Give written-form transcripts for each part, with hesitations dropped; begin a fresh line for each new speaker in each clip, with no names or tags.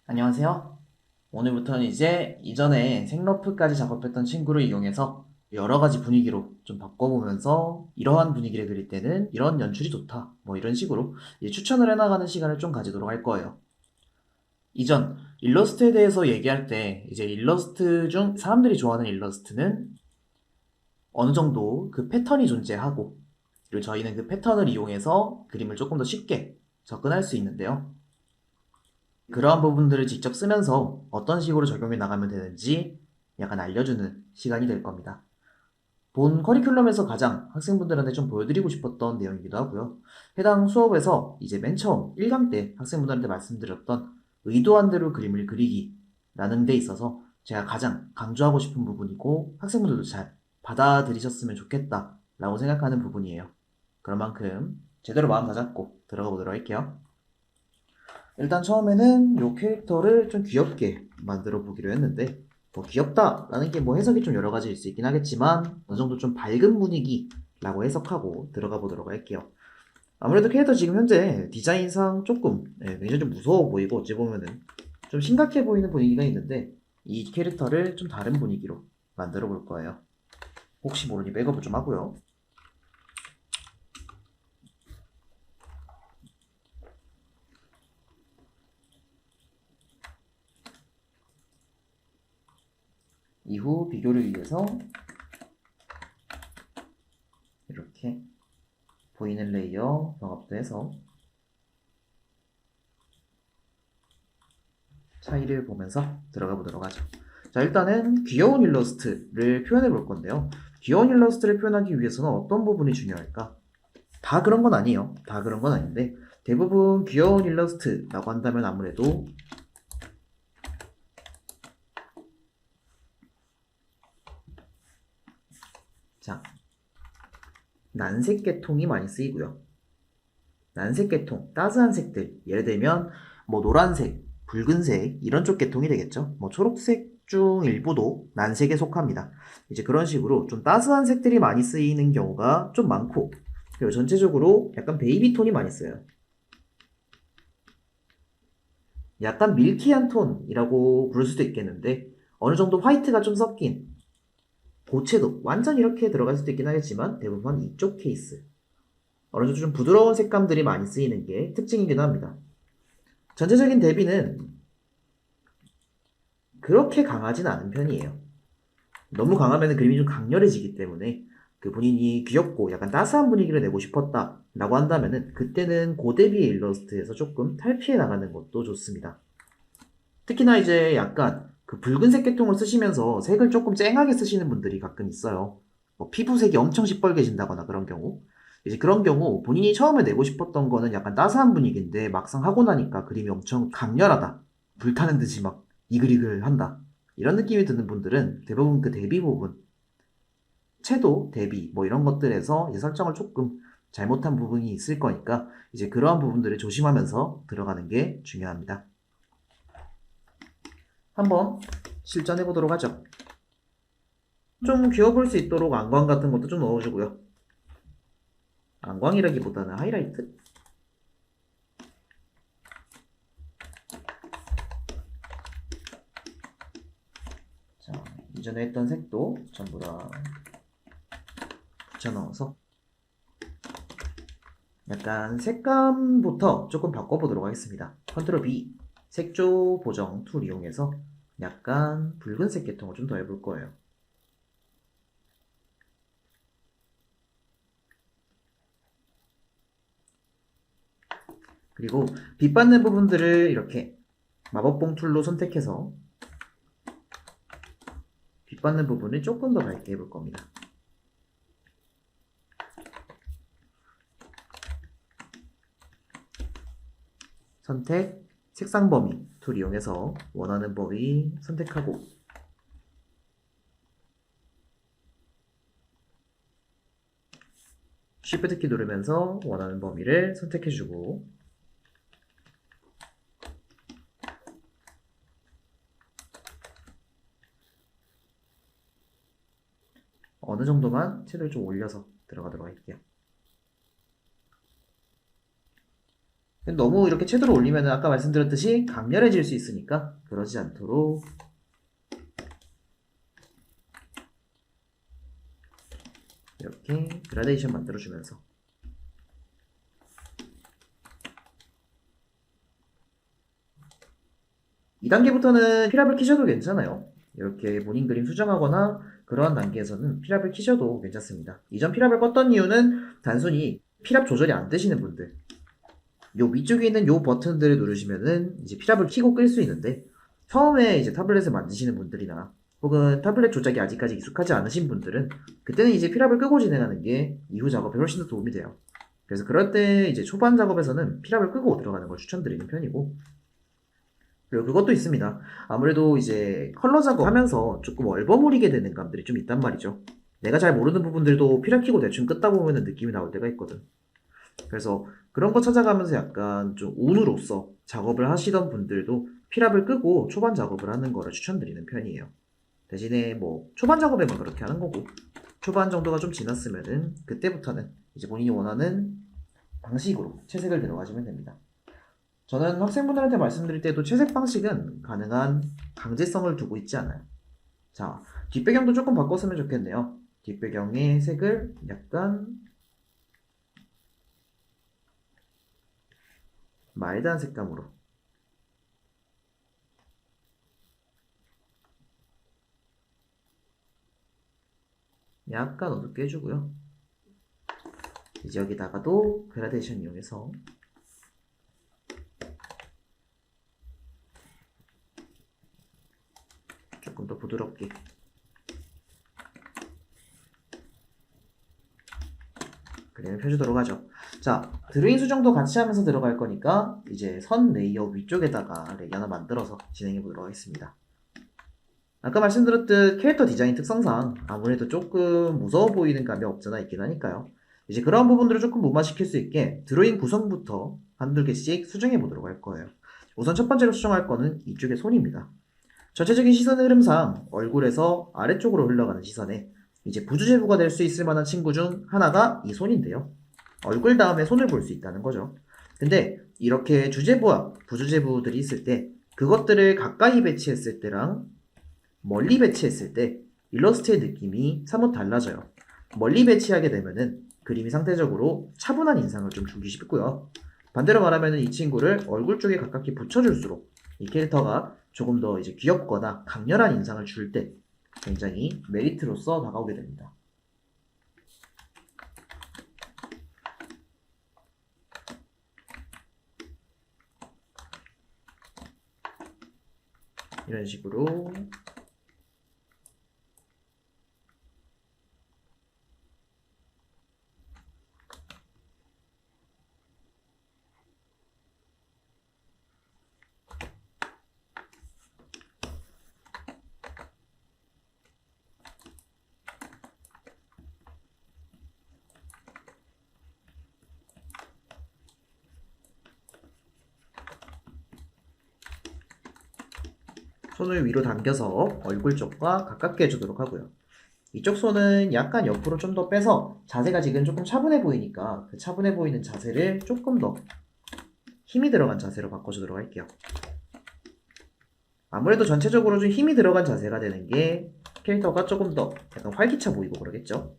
안녕하세요. 오늘부터는 이제 이전에 생러프까지 작업했던 친구를 이용해서 여러 가지 분위기로 좀 바꿔보면서 이러한 분위기를 그릴 때는 이런 연출이 좋다. 뭐 이런 식으로 이제 추천을 해나가는 시간을 좀 가지도록 할 거예요. 이전 일러스트에 대해서 얘기할 때 이제 일러스트 중 사람들이 좋아하는 일러스트는 어느 정도 그 패턴이 존재하고 그리고 저희는 그 패턴을 이용해서 그림을 조금 더 쉽게 접근할 수 있는데요. 그러한 부분들을 직접 쓰면서 어떤 식으로 적용해 나가면 되는지 약간 알려주는 시간이 될 겁니다. 본 커리큘럼에서 가장 학생분들한테 좀 보여드리고 싶었던 내용이기도 하고요. 해당 수업에서 이제 맨 처음 1강 때 학생분들한테 말씀드렸던 의도한 대로 그림을 그리기라는 데 있어서 제가 가장 강조하고 싶은 부분이고 학생분들도 잘 받아들이셨으면 좋겠다라고 생각하는 부분이에요. 그런 만큼 제대로 마음 다잡고 들어가 보도록 할게요. 일단 처음에는 이 캐릭터를 좀 귀엽게 만들어 보기로 했는데 뭐 귀엽다라는 게 뭐 해석이 좀 여러 가지일 수 있긴 하겠지만 어느 정도 좀 밝은 분위기라고 해석하고 들어가 보도록 할게요. 아무래도 캐릭터 지금 현재 디자인상 조금 굉장히 좀 무서워 보이고 어찌 보면은 좀 심각해 보이는 분위기가 있는데 이 캐릭터를 좀 다른 분위기로 만들어 볼 거예요. 혹시 모르니 백업을 좀 하고요. 이후 비교를 위해서 이렇게 보이는 레이어 병합도 해서 차이를 보면서 들어가 보도록 하죠. 자, 일단은 귀여운 일러스트를 표현해 볼 건데요. 귀여운 일러스트를 표현하기 위해서는 어떤 부분이 중요할까? 다 그런 건 아니에요. 다 그런 건 아닌데 대부분 귀여운 일러스트라고 한다면 아무래도 자, 난색 계통이 많이 쓰이고요. 난색 계통, 따스한 색들, 예를 들면 뭐 노란색, 붉은색 이런 쪽 계통이 되겠죠. 뭐 초록색 중 일부도 난색에 속합니다. 이제 그런 식으로 좀 따스한 색들이 많이 쓰이는 경우가 좀 많고 그리고 전체적으로 약간 베이비 톤이 많이 써요. 약간 밀키한 톤이라고 부를 수도 있겠는데 어느 정도 화이트가 좀 섞인 고채도 완전 이렇게 들어갈 수도 있긴 하겠지만 대부분 이쪽 케이스 어느 정도 좀 부드러운 색감들이 많이 쓰이는 게 특징이기도 합니다. 전체적인 대비는 그렇게 강하진 않은 편이에요. 너무 강하면 그림이 좀 강렬해지기 때문에 그 본인이 귀엽고 약간 따스한 분위기를 내고 싶었다 라고 한다면은 그때는 고대비의 일러스트에서 조금 탈피해 나가는 것도 좋습니다. 특히나 이제 약간 그 붉은색 계통을 쓰시면서 색을 조금 쨍하게 쓰시는 분들이 가끔 있어요. 뭐 피부색이 엄청 시뻘개진다거나 그런 경우. 이제 그런 경우 본인이 처음에 내고 싶었던 거는 약간 따스한 분위기인데 막상 하고 나니까 그림이 엄청 강렬하다. 불타는 듯이 막 이글이글 한다. 이런 느낌이 드는 분들은 대부분 그 대비 부분, 채도, 대비 뭐 이런 것들에서 이제 설정을 조금 잘못한 부분이 있을 거니까 이제 그러한 부분들을 조심하면서 들어가는 게 중요합니다. 한번 실전해 보도록 하죠. 좀 귀여워 보일 수 있도록 안광 같은 것도 좀 넣어주고요. 안광이라기보다는 하이라이트? 자, 이전에 했던 색도 전부 다 붙여넣어서 약간 색감부터 조금 바꿔보도록 하겠습니다. 컨트롤 B, 색조 보정 툴 이용해서 약간 붉은색 계통을 좀 더 해볼 거예요. 그리고 빛 받는 부분들을 이렇게 마법봉 툴로 선택해서 빛 받는 부분을 조금 더 밝게 해볼 겁니다. 선택, 색상 범위 툴 이용해서 원하는 범위 선택하고 Shift 키 누르면서 원하는 범위를 선택해주고 어느 정도만 채도를 좀 올려서 들어가도록 할게요. 너무 이렇게 채도를 올리면 아까 말씀드렸듯이 강렬해질 수 있으니까 그러지 않도록 이렇게 그라데이션 만들어주면서 2단계부터는 필압을 키셔도 괜찮아요. 이렇게 모닝 그림 수정하거나 그러한 단계에서는 필압을 키셔도 괜찮습니다. 이전 필압을 껐던 이유는 단순히 필압 조절이 안 되시는 분들, 요 위쪽에 있는 요 버튼들을 누르시면은 이제 필압을 키고 끌 수 있는데, 처음에 이제 타블렛을 만드시는 분들이나 혹은 타블렛 조작이 아직까지 익숙하지 않으신 분들은 그때는 이제 필압을 끄고 진행하는 게 이후 작업에 훨씬 더 도움이 돼요. 그래서 그럴 때 이제 초반 작업에서는 필압을 끄고 들어가는 걸 추천드리는 편이고, 그리고 그것도 있습니다. 아무래도 이제 컬러 작업하면서 조금 얼버무리게 되는 감들이 좀 있단 말이죠. 내가 잘 모르는 부분들도 필압 키고 대충 끄다 보면 느낌이 나올 때가 있거든. 그래서 그런 거 찾아가면서 약간 좀 운으로서 작업을 하시던 분들도 필압을 끄고 초반 작업을 하는 거를 추천드리는 편이에요. 대신에 뭐 초반 작업에만 그렇게 하는 거고, 초반 정도가 좀 지났으면은 그때부터는 이제 본인이 원하는 방식으로 채색을 들어가시면 됩니다. 저는 학생분들한테 말씀드릴 때도 채색 방식은 가능한 강제성을 두고 있지 않아요. 자, 뒷배경도 조금 바꿨으면 좋겠네요. 뒷배경의 색을 약간 마일드한 색감으로 약간 어둡게 해주고요. 이제 여기다가도 그라데이션 이용해서 조금 더 부드럽게 그림을 펴주도록 하죠. 자, 드로잉 수정도 같이 하면서 들어갈 거니까 이제 선 레이어 위쪽에다가 레이 하나 만들어서 진행해 보도록 하겠습니다. 아까 말씀드렸듯 캐릭터 디자인 특성상 아무래도 조금 무서워 보이는 감이 없잖아 있긴 하니까요. 이제 그런 부분들을 조금 무마시킬 수 있게 드로잉 구성부터 한두 개씩 수정해 보도록 할 거예요. 우선 첫 번째로 수정할 거는 이쪽의 손입니다. 전체적인 시선 흐름상 얼굴에서 아래쪽으로 흘러가는 시선에 이제 부주제부가 될 수 있을 만한 친구 중 하나가 이 손인데요. 얼굴 다음에 손을 볼 수 있다는 거죠. 근데 이렇게 주제부와 부주제부들이 있을 때 그것들을 가까이 배치했을 때랑 멀리 배치했을 때 일러스트의 느낌이 사뭇 달라져요. 멀리 배치하게 되면은 그림이 상대적으로 차분한 인상을 좀 주기 쉽고요. 반대로 말하면 이 친구를 얼굴 쪽에 가깝게 붙여줄수록 이 캐릭터가 조금 더 이제 귀엽거나 강렬한 인상을 줄 때 굉장히 메리트로서 다가오게 됩니다. 이런 식으로 손을 위로 당겨서 얼굴 쪽과 가깝게 해주도록 하고요. 이쪽 손은 약간 옆으로 좀 더 빼서 자세가 지금 조금 차분해 보이니까 그 차분해 보이는 자세를 조금 더 힘이 들어간 자세로 바꿔주도록 할게요. 아무래도 전체적으로 좀 힘이 들어간 자세가 되는 게 캐릭터가 조금 더 약간 활기차 보이고 그러겠죠.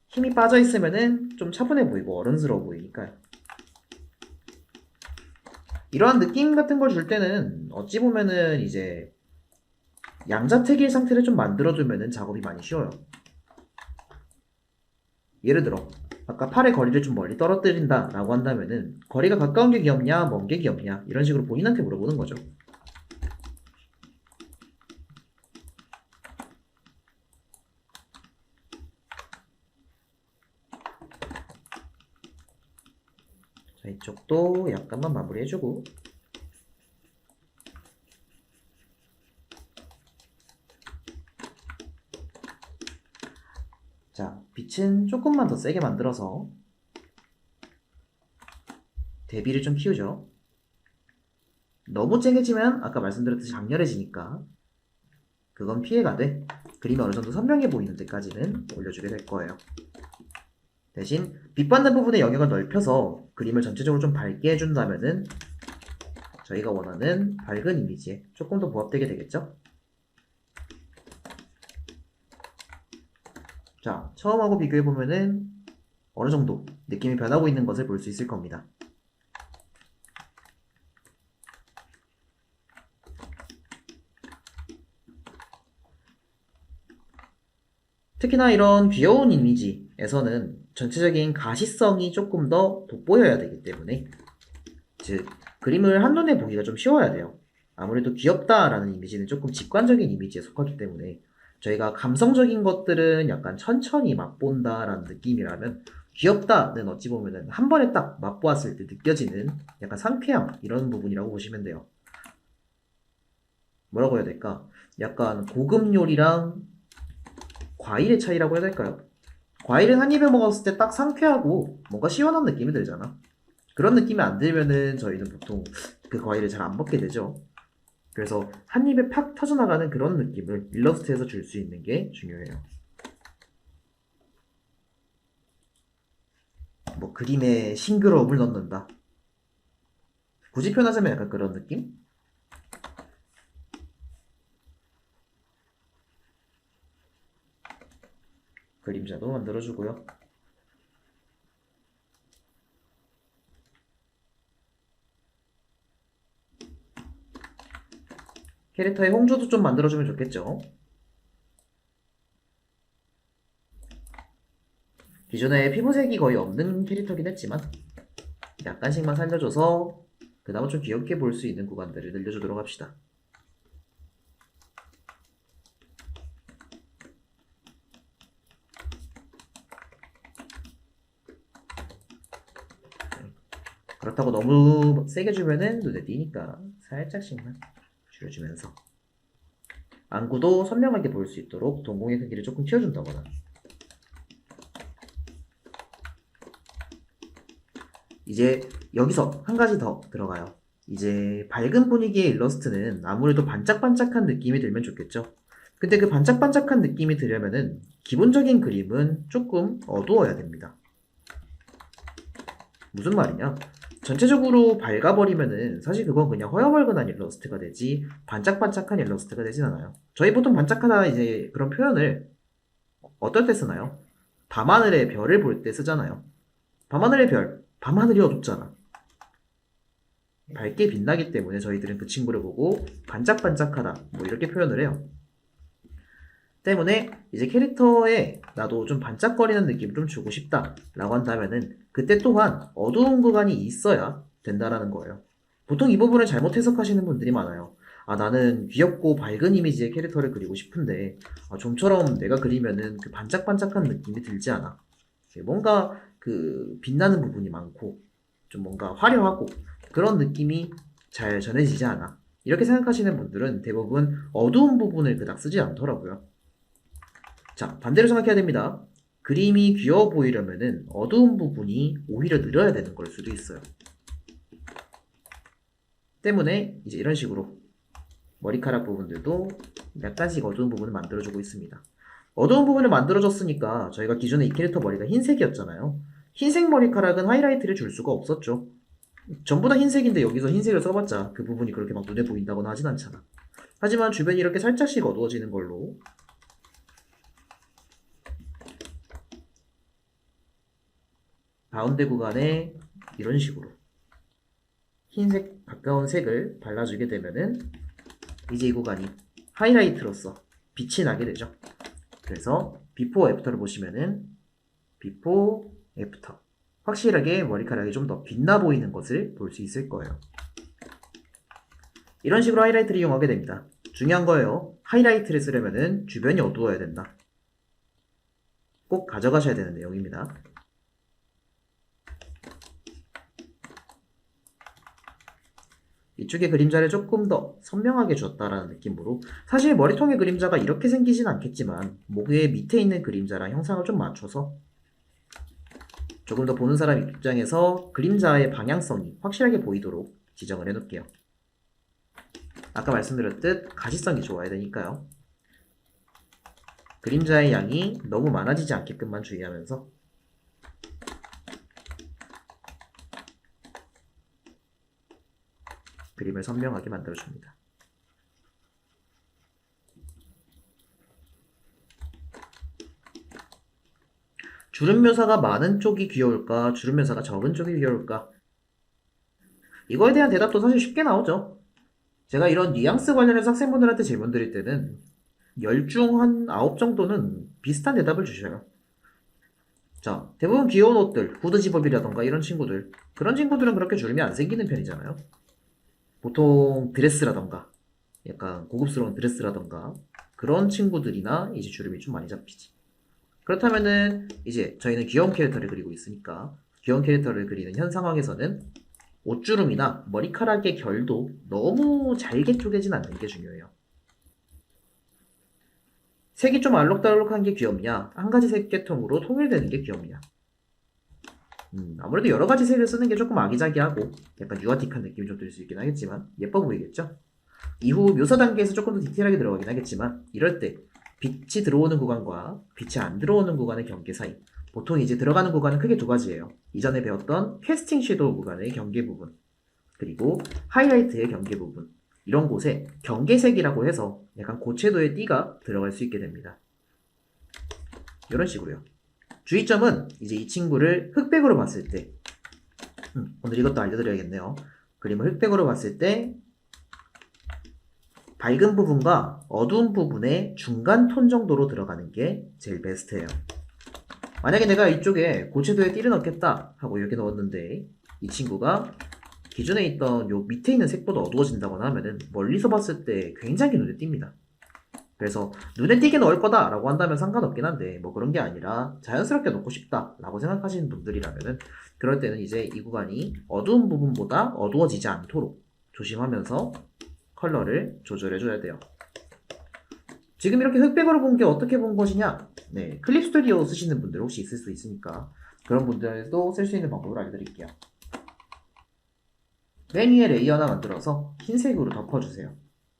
힘이 빠져 있으면은 좀 차분해 보이고 어른스러워 보이니까요. 이러한 느낌 같은 걸 줄 때는 어찌 보면은 이제 양자택일 상태를 좀 만들어주면은 작업이 많이 쉬워요. 예를 들어 아까 팔의 거리를 좀 멀리 떨어뜨린다 라고 한다면은 거리가 가까운 게 귀엽냐 먼 게 귀엽냐 이런 식으로 본인한테 물어보는 거죠. 자, 이쪽도 약간만 마무리해주고 자, 빛은 조금만 더 세게 만들어서 대비를 좀 키우죠. 너무 쨍해지면 아까 말씀드렸듯이 강렬해지니까 그건 피해가 돼. 그림이 어느 정도 선명해 보이는 데까지는 올려주게 될 거예요. 대신 빛받는 부분의 영역을 넓혀서 그림을 전체적으로 좀 밝게 해준다면은 저희가 원하는 밝은 이미지에 조금 더 부합되게 되겠죠? 자, 처음하고 비교해보면은 어느 정도 느낌이 변하고 있는 것을 볼 수 있을 겁니다. 특히나 이런 귀여운 이미지에서는 전체적인 가시성이 조금 더 돋보여야 되기 때문에, 즉 그림을 한눈에 보기가 좀 쉬워야 돼요. 아무래도 귀엽다라는 이미지는 조금 직관적인 이미지에 속하기 때문에 저희가 감성적인 것들은 약간 천천히 맛본다라는 느낌이라면, 귀엽다는 어찌 보면은 한 번에 딱 맛보았을 때 느껴지는 약간 상쾌함, 이런 부분이라고 보시면 돼요. 뭐라고 해야 될까? 약간 고급 요리랑 과일의 차이라고 해야 될까요? 과일은 한 입에 먹었을 때 딱 상쾌하고 뭔가 시원한 느낌이 들잖아. 그런 느낌이 안 들면은 저희는 보통 그 과일을 잘 안 먹게 되죠. 그래서 한 입에 팍 터져나가는 그런 느낌을 일러스트에서 줄 수 있는 게 중요해요. 뭐 그림에 싱그러움을 넣는다. 굳이 표현하자면 약간 그런 느낌? 그림자도 만들어주고요. 캐릭터의 홍조도 좀 만들어주면 좋겠죠. 기존에 피부색이 거의 없는 캐릭터긴 했지만 약간씩만 살려줘서 그나마 좀 귀엽게 볼 수 있는 구간들을 늘려주도록 합시다. 그렇다고 너무 세게 주면은 눈에 띄니까 살짝씩만 줄여주면서 안구도 선명하게 보일 수 있도록 동공의 크기를 조금 키워준다거나, 이제 여기서 한 가지 더 들어가요. 이제 밝은 분위기의 일러스트는 아무래도 반짝반짝한 느낌이 들면 좋겠죠. 근데 그 반짝반짝한 느낌이 들려면은 기본적인 그림은 조금 어두워야 됩니다. 무슨 말이냐? 전체적으로 밝아버리면은 사실 그건 그냥 허여멀건한 일러스트가 되지 반짝반짝한 일러스트가 되진 않아요. 저희 보통 반짝하다 이제 그런 표현을 어떨 때 쓰나요? 밤하늘의 별을 볼 때 쓰잖아요. 밤하늘의 별, 밤하늘이 어둡잖아. 밝게 빛나기 때문에 저희들은 그 친구를 보고 반짝반짝하다 뭐 이렇게 표현을 해요. 때문에 이제 캐릭터에 나도 좀 반짝거리는 느낌을 좀 주고 싶다 라고 한다면은 그때 또한 어두운 구간이 있어야 된다라는 거예요. 보통 이 부분을 잘못 해석하시는 분들이 많아요. 아, 나는 귀엽고 밝은 이미지의 캐릭터를 그리고 싶은데 좀처럼 내가 그리면은 그 반짝반짝한 느낌이 들지 않아. 뭔가 그 빛나는 부분이 많고 좀 뭔가 화려하고 그런 느낌이 잘 전해지지 않아. 이렇게 생각하시는 분들은 대부분 어두운 부분을 그닥 쓰지 않더라고요. 자, 반대로 생각해야 됩니다. 그림이 귀여워 보이려면은 어두운 부분이 오히려 늘어야 되는 걸 수도 있어요. 때문에 이제 이런 식으로 머리카락 부분들도 약간씩 어두운 부분을 만들어주고 있습니다. 어두운 부분을 만들어줬으니까 저희가 기존에 이 캐릭터 머리가 흰색이었잖아요. 흰색 머리카락은 하이라이트를 줄 수가 없었죠. 전부 다 흰색인데 여기서 흰색을 써봤자 그 부분이 그렇게 막 눈에 보인다거나 하진 않잖아. 하지만 주변이 이렇게 살짝씩 어두워지는 걸로 가운데 구간에 이런 식으로 흰색 가까운 색을 발라주게 되면은 이제 이 구간이 하이라이트로서 빛이 나게 되죠. 그래서 비포 애프터를 보시면은 비포 애프터 확실하게 머리카락이 좀 더 빛나 보이는 것을 볼 수 있을 거예요. 이런 식으로 하이라이트를 이용하게 됩니다. 중요한 거예요. 하이라이트를 쓰려면은 주변이 어두워야 된다. 꼭 가져가셔야 되는 내용입니다. 이쪽의 그림자를 조금 더 선명하게 줬다라는 느낌으로, 사실 머리통의 그림자가 이렇게 생기진 않겠지만 목의 밑에 있는 그림자랑 형상을 좀 맞춰서 조금 더 보는 사람 입장에서 그림자의 방향성이 확실하게 보이도록 지정을 해놓을게요. 아까 말씀드렸듯 가시성이 좋아야 되니까요. 그림자의 양이 너무 많아지지 않게끔만 주의하면서 그림을 선명하게 만들어줍니다. 주름 묘사가 많은 쪽이 귀여울까? 주름 묘사가 적은 쪽이 귀여울까? 이거에 대한 대답도 사실 쉽게 나오죠. 제가 이런 뉘앙스 관련해서 학생분들한테 질문 드릴 때는 10 중 한 9 정도는 비슷한 대답을 주셔요. 자, 대부분 귀여운 옷들, 후드 집업이라던가 이런 친구들, 그런 친구들은 그렇게 주름이 안 생기는 편이잖아요. 보통 드레스라던가, 약간 고급스러운 드레스라던가, 그런 친구들이나 이제 주름이 좀 많이 잡히지. 그렇다면은 이제 저희는 귀여운 캐릭터를 그리고 있으니까 귀여운 캐릭터를 그리는 현 상황에서는 옷주름이나 머리카락의 결도 너무 잘게 쪼개진 않는 게 중요해요. 색이 좀 알록달록한 게 귀엽냐? 한 가지 색 계통으로 통일되는 게 귀엽냐? 아무래도 여러 가지 색을 쓰는 게 조금 아기자기하고 약간 유아틱한 느낌이 좀 들 수 있긴 하겠지만 예뻐 보이겠죠? 이후 묘사 단계에서 조금 더 디테일하게 들어가긴 하겠지만 이럴 때 빛이 들어오는 구간과 빛이 안 들어오는 구간의 경계 사이, 보통 이제 들어가는 구간은 크게 두 가지예요. 이전에 배웠던 캐스팅 섀도우 구간의 경계 부분, 그리고 하이라이트의 경계 부분, 이런 곳에 경계색이라고 해서 약간 고채도의 띠가 들어갈 수 있게 됩니다. 이런 식으로요. 주의점은 이제 이 친구를 흑백으로 봤을 때, 오늘 이것도 알려드려야겠네요. 그림을 흑백으로 봤을 때 밝은 부분과 어두운 부분의 중간 톤 정도로 들어가는 게 제일 베스트예요. 만약에 내가 이쪽에 고채도에 띠를 넣겠다 하고 이렇게 넣었는데 이 친구가 기존에 있던 요 밑에 있는 색보다 어두워진다거나 하면은 멀리서 봤을 때 굉장히 눈에 띕니다. 그래서 눈에 띄게 넣을 거다 라고 한다면 상관없긴 한데 뭐 그런 게 아니라 자연스럽게 넣고 싶다 라고 생각하시는 분들이라면은 그럴 때는 이제 이 구간이 어두운 부분보다 어두워지지 않도록 조심하면서 컬러를 조절해줘야 돼요. 지금 이렇게 흑백으로 본 게 어떻게 본 것이냐? 네, 클립 스튜디오 쓰시는 분들 혹시 있을 수 있으니까 그런 분들도 쓸 수 있는 방법을 알려드릴게요. 맨 위에 레이어 하나 만들어서 흰색으로 덮어주세요.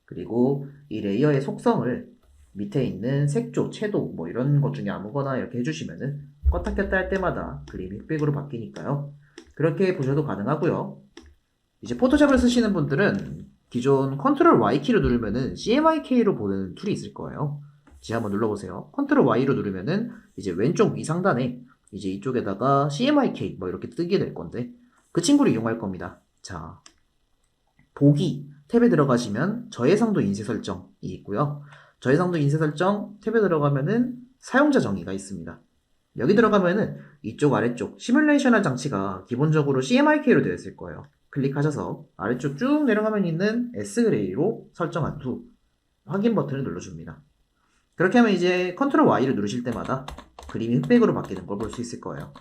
그리고 이 레이어의 속성을 밑에 있는 색조, 채도 뭐 이런 것 중에 아무거나 이렇게 해주시면은 껐다 켰다 할 때마다 그림이 흑백으로 바뀌니까요. 그렇게 보셔도 가능하고요. 이제 포토샵을 쓰시는 분들은 기존 컨트롤 Y키를 누르면은 CMYK로 보는 툴이 있을 거예요. 지금 한번 눌러보세요. 컨트롤 Y로 누르면은 이제 왼쪽 위 상단에 이제 이쪽에다가 CMYK 뭐 이렇게 뜨게 될 건데 그 친구를 이용할 겁니다. 자, 보기 탭에 들어가시면 저해상도 인쇄 설정이 있고요. 저해상도 인쇄 설정 탭에 들어가면은 사용자 정의가 있습니다. 여기 들어가면은 이쪽 아래쪽 시뮬레이션할 장치가 기본적으로 CMYK로 되어 있을 거예요. 클릭하셔서 아래쪽 쭉 내려가면 있는 S그레이로 설정한 후 확인 버튼을 눌러줍니다. 그렇게 하면 이제 컨트롤 Y를 누르실 때마다 그림이 흑백으로 바뀌는 걸 볼 수 있을 거예요.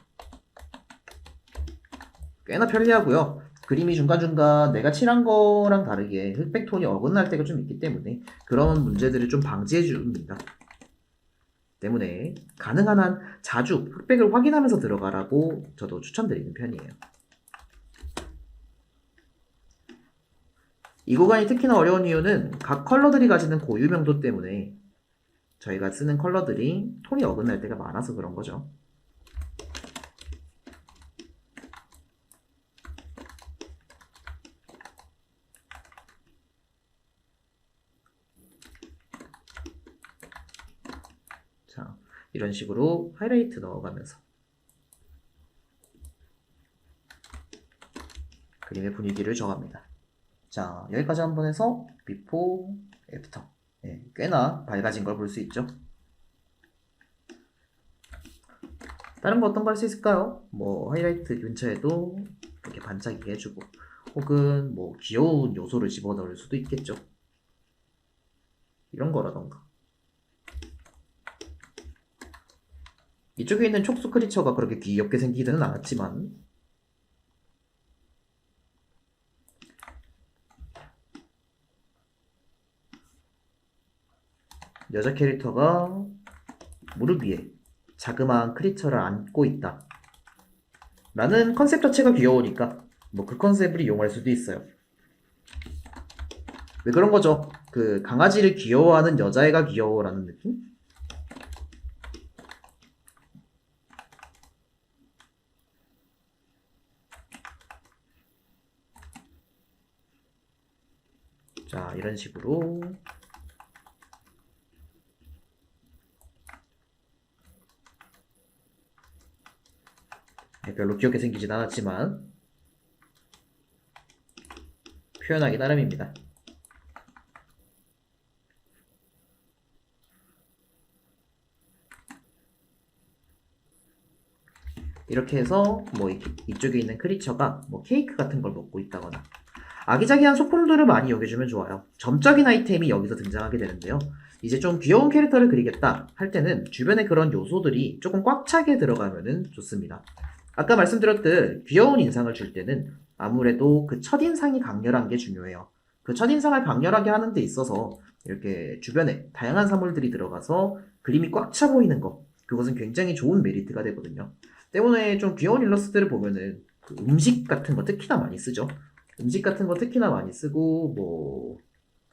꽤나 편리하고요. 그림이 중간중간 내가 칠한 거랑 다르게 흑백 톤이 어긋날 때가 좀 있기 때문에 그런 문제들을 좀 방지해 줍니다. 때문에 가능한 한 자주 흑백을 확인하면서 들어가라고 저도 추천드리는 편이에요. 이 구간이 특히나 어려운 이유는 각 컬러들이 가지는 고유 명도 때문에 저희가 쓰는 컬러들이 톤이 어긋날 때가 많아서 그런 거죠. 자, 이런 식으로 하이라이트 넣어가면서 그림의 분위기를 정합니다. 자, 여기까지 한번 해서 비포, 애프터. 네, 꽤나 밝아진 걸 볼 수 있죠. 다른 거 어떤 거 할 수 있을까요? 뭐 하이라이트 근처에도 이렇게 반짝이게 해주고 혹은 뭐 귀여운 요소를 집어넣을 수도 있겠죠. 이런 거라던가. 이쪽에 있는 촉수 크리처가 그렇게 귀엽게 생기지는 않았지만 여자 캐릭터가 무릎 위에 자그마한 크리처를 안고 있다 라는 컨셉 자체가 귀여우니까 뭐 그 컨셉을 이용할 수도 있어요. 왜 그런 거죠? 그 강아지를 귀여워하는 여자애가 귀여워라는 느낌? 자, 이런 식으로 별로 귀엽게 생기진 않았지만 표현하기 나름입니다. 이렇게 해서 뭐 이쪽에 있는 크리처가 뭐 케이크 같은 걸 먹고 있다거나 아기자기한 소품들을 많이 여겨주면 좋아요. 점적인 아이템이 여기서 등장하게 되는데요. 이제 좀 귀여운 캐릭터를 그리겠다 할 때는 주변에 그런 요소들이 조금 꽉 차게 들어가면 좋습니다. 아까 말씀드렸듯 귀여운 인상을 줄 때는 아무래도 그 첫인상이 강렬한 게 중요해요. 그 첫인상을 강렬하게 하는 데 있어서 이렇게 주변에 다양한 사물들이 들어가서 그림이 꽉 차 보이는 거, 그것은 굉장히 좋은 메리트가 되거든요. 때문에 좀 귀여운 일러스트를 보면은 그 음식 같은 거 특히나 많이 쓰죠. 음식 같은 거 특히나 많이 쓰고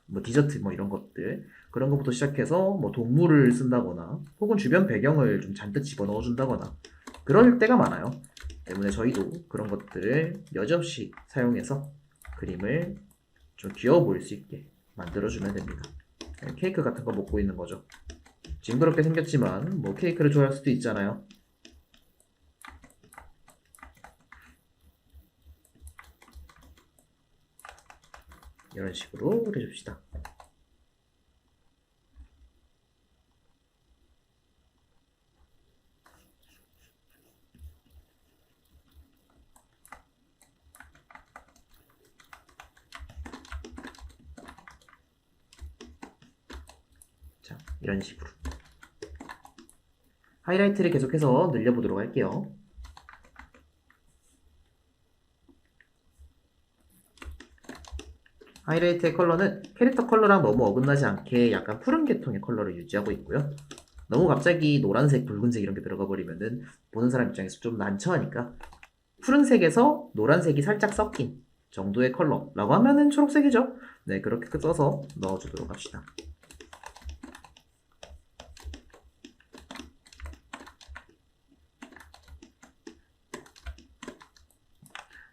뭐 디저트 뭐 이런 것들 그런 것부터 시작해서 뭐 동물을 쓴다거나 혹은 주변 배경을 좀 잔뜩 집어넣어 준다거나 그럴 때가 많아요. 때문에 저희도 그런 것들을 여지없이 사용해서 그림을 좀 귀여워 보일 수 있게 만들어주면 됩니다. 케이크 같은 거 먹고 있는 거죠. 징그럽게 생겼지만 뭐 케이크를 좋아할 수도 있잖아요. 이런 식으로 그려줍시다. 자, 이런 식으로 하이라이트를 계속해서 늘려보도록 할게요. 하이라이트의 컬러는 캐릭터 컬러랑 너무 어긋나지 않게 약간 푸른 계통의 컬러를 유지하고 있고요. 너무 갑자기 노란색, 붉은색 이런 게 들어가 버리면은 보는 사람 입장에서 좀 난처하니까 푸른색에서 노란색이 살짝 섞인 정도의 컬러라고 하면은 초록색이죠. 네, 그렇게 써서 넣어주도록 합시다.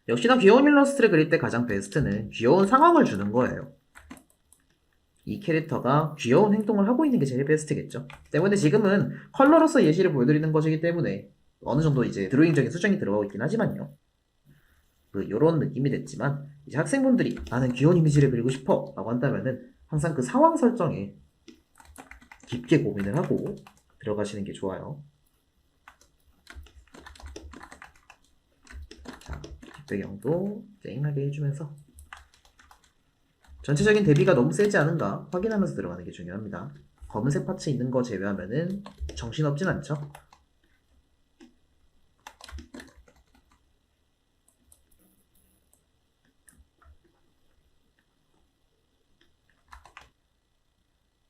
역시나 귀여운 일러스트를 그릴 때 가장 베스트는 귀여운 상황을 주는 거예요. 이 캐릭터가 귀여운 행동을 하고 있는 게 제일 베스트겠죠. 때문에 지금은 컬러로서 예시를 보여드리는 것이기 때문에 어느 정도 이제 드로잉적인 수정이 들어가고 있긴 하지만요. 요런 느낌이 됐지만 이제 학생분들이 나는 귀여운 이미지를 그리고 싶어 라고 한다면은 항상 그 상황 설정에 깊게 고민을 하고 들어가시는 게 좋아요. 자, 뒷배경도 쨍하게 해주면서 전체적인 대비가 너무 세지 않은가 확인하면서 들어가는 게 중요합니다. 검은색 파츠 있는 거 제외하면은 정신없진 않죠?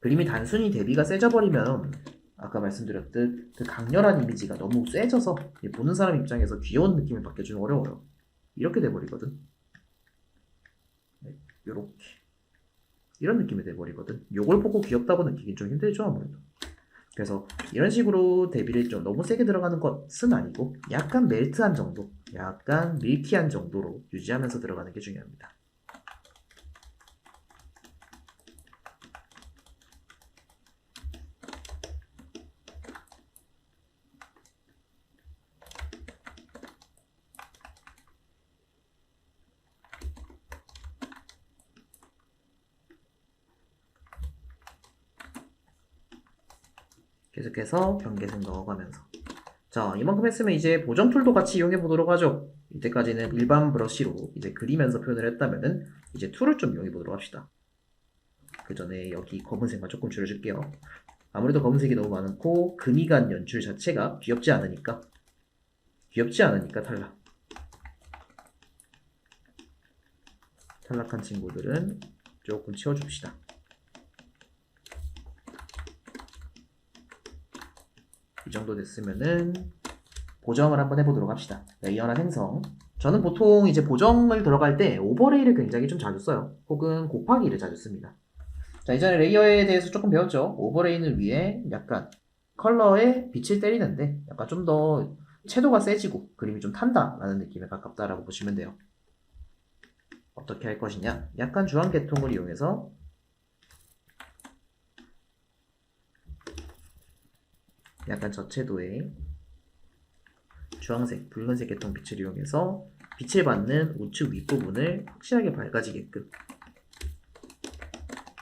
그림이 단순히 대비가 세져버리면 아까 말씀드렸듯 그 강렬한 이미지가 너무 세져서 보는 사람 입장에서 귀여운 느낌을 받기 좀 어려워요. 이렇게 돼버리거든. 네, 요렇게 이런 느낌이 돼버리거든. 요걸 보고 귀엽다고 느끼긴 좀 힘들죠 아무래도. 그래서 이런 식으로 대비를 좀 너무 세게 들어가는 것은 아니고 약간 멜트한 정도, 약간 밀키한 정도로 유지하면서 들어가는 게 중요합니다. 계속해서 경계색 넣어가면서 자, 이만큼 했으면 이제 보정 툴도 같이 이용해 보도록 하죠. 이때까지는 일반 브러쉬로 이제 그리면서 표현을 했다면은 이제 툴을 좀 이용해 보도록 합시다. 그 전에 여기 검은색만 조금 줄여줄게요. 아무래도 검은색이 너무 많고 금이 간 연출 자체가 귀엽지 않으니까 탈락. 탈락한 친구들은 조금 치워줍시다. 이 정도 됐으면은 보정을 한번 해보도록 합시다. 레이어나 생성. 저는 보통 이제 보정을 들어갈 때 오버레이를 굉장히 좀 자주 써요. 혹은 곱하기를 자주 씁니다. 자, 이전에 레이어에 대해서 조금 배웠죠. 오버레이는 위에 약간 컬러에 빛을 때리는데 약간 좀 더 채도가 세지고 그림이 좀 탄다라는 느낌에 가깝다라고 보시면 돼요. 어떻게 할 것이냐? 약간 주황 계통을 이용해서 약간 저채도의 주황색, 붉은색 계통 빛을 이용해서 빛을 받는 우측 윗부분을 확실하게 밝아지게끔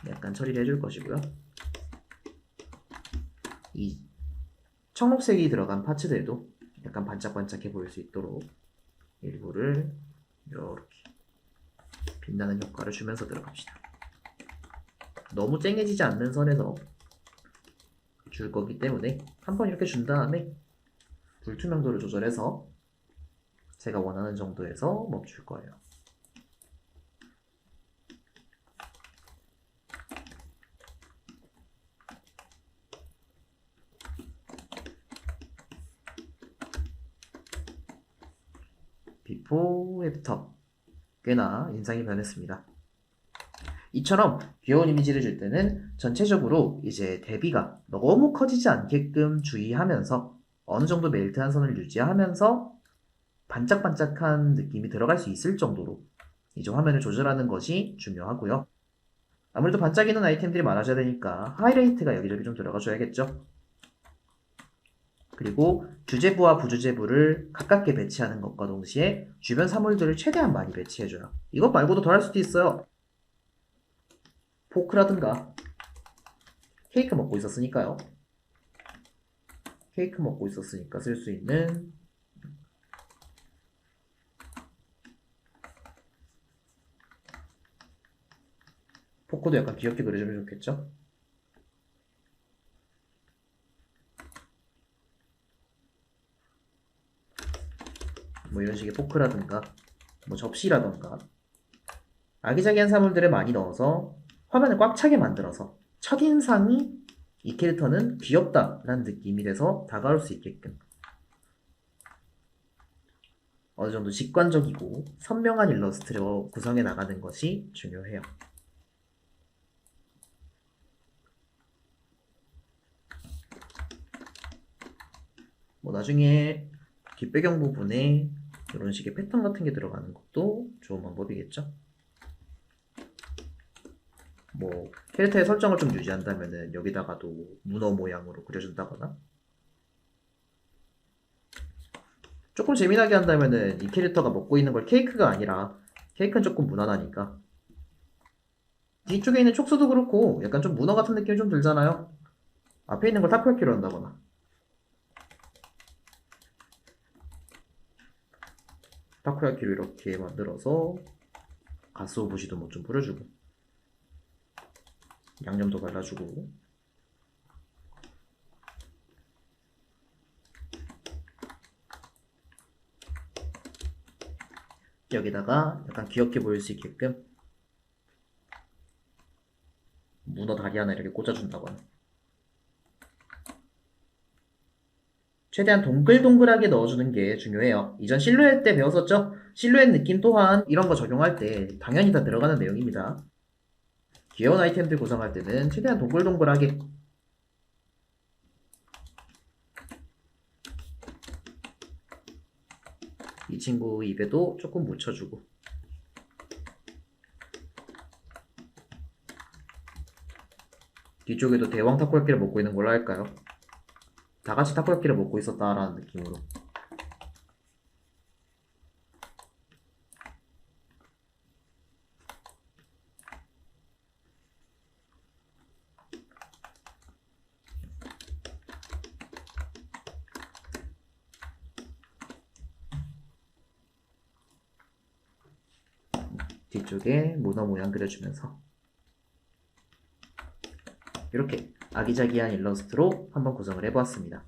약간 처리를 해줄 것이고요. 이 청록색이 들어간 파츠들도 약간 반짝반짝해 보일 수 있도록 일부를 이렇게 빛나는 효과를 주면서 들어갑시다. 너무 쨍해지지 않는 선에서 줄 거기 때문에 한번 이렇게 준 다음에 불투명도를 조절해서 제가 원하는 정도에서 멈출 거예요. 비포 애프터 꽤나 인상이 변했습니다. 이처럼 귀여운 이미지를 줄 때는 전체적으로 이제 대비가 너무 커지지 않게끔 주의하면서 어느 정도 멜트한 선을 유지하면서 반짝반짝한 느낌이 들어갈 수 있을 정도로 이제 화면을 조절하는 것이 중요하고요. 아무래도 반짝이는 아이템들이 많아져야 되니까 하이라이트가 여기저기 좀 들어가 줘야겠죠. 그리고 주제부와 부주제부를 가깝게 배치하는 것과 동시에 주변 사물들을 최대한 많이 배치해줘요. 이것 말고도 더 할 수도 있어요. 포크라든가 케이크 먹고 있었으니까요. 케이크 먹고 있었으니까 쓸 수 있는 포크도 약간 귀엽게 그려주면 좋겠죠? 뭐 이런 식의 포크라든가 뭐 접시라든가 아기자기한 사물들을 많이 넣어서 화면을 꽉 차게 만들어서 첫인상이 이 캐릭터는 귀엽다라는 느낌이 돼서 다가올 수 있게끔 어느 정도 직관적이고 선명한 일러스트로 구성해 나가는 것이 중요해요. 뭐 나중에 뒷배경 부분에 이런 식의 패턴 같은 게 들어가는 것도 좋은 방법이겠죠. 뭐 캐릭터의 설정을 좀 유지한다면은 여기다가도 문어 모양으로 그려준다거나 조금 재미나게 한다면은 이 캐릭터가 먹고 있는 걸 케이크가 아니라 케이크는 조금 무난하니까 뒤쪽에 있는 촉수도 그렇고 약간 좀 문어 같은 느낌이 좀 들잖아요. 앞에 있는 걸 타코야키로 한다거나 타코야키로 이렇게 만들어서 가스오부시도 뭐 좀 뿌려주고 양념도 발라주고 여기다가 약간 귀엽게 보일 수 있게끔 문어 다리 하나 이렇게 꽂아준다거나 최대한 동글동글하게 넣어주는 게 중요해요. 이전 실루엣 때 배웠었죠? 실루엣 느낌 또한 이런 거 적용할 때 당연히 다 들어가는 내용입니다. 귀여운 아이템들 구성할 때는 최대한 동글동글하게 이 친구 입에도 조금 묻혀주고 뒤쪽에도 대왕 타코야끼를 먹고 있는 걸로 할까요? 다같이 타코야끼를 먹고 있었다라는 느낌으로 뒤쪽에 문어 모양 그려주면서 이렇게 아기자기한 일러스트로 한번 구성을 해보았습니다.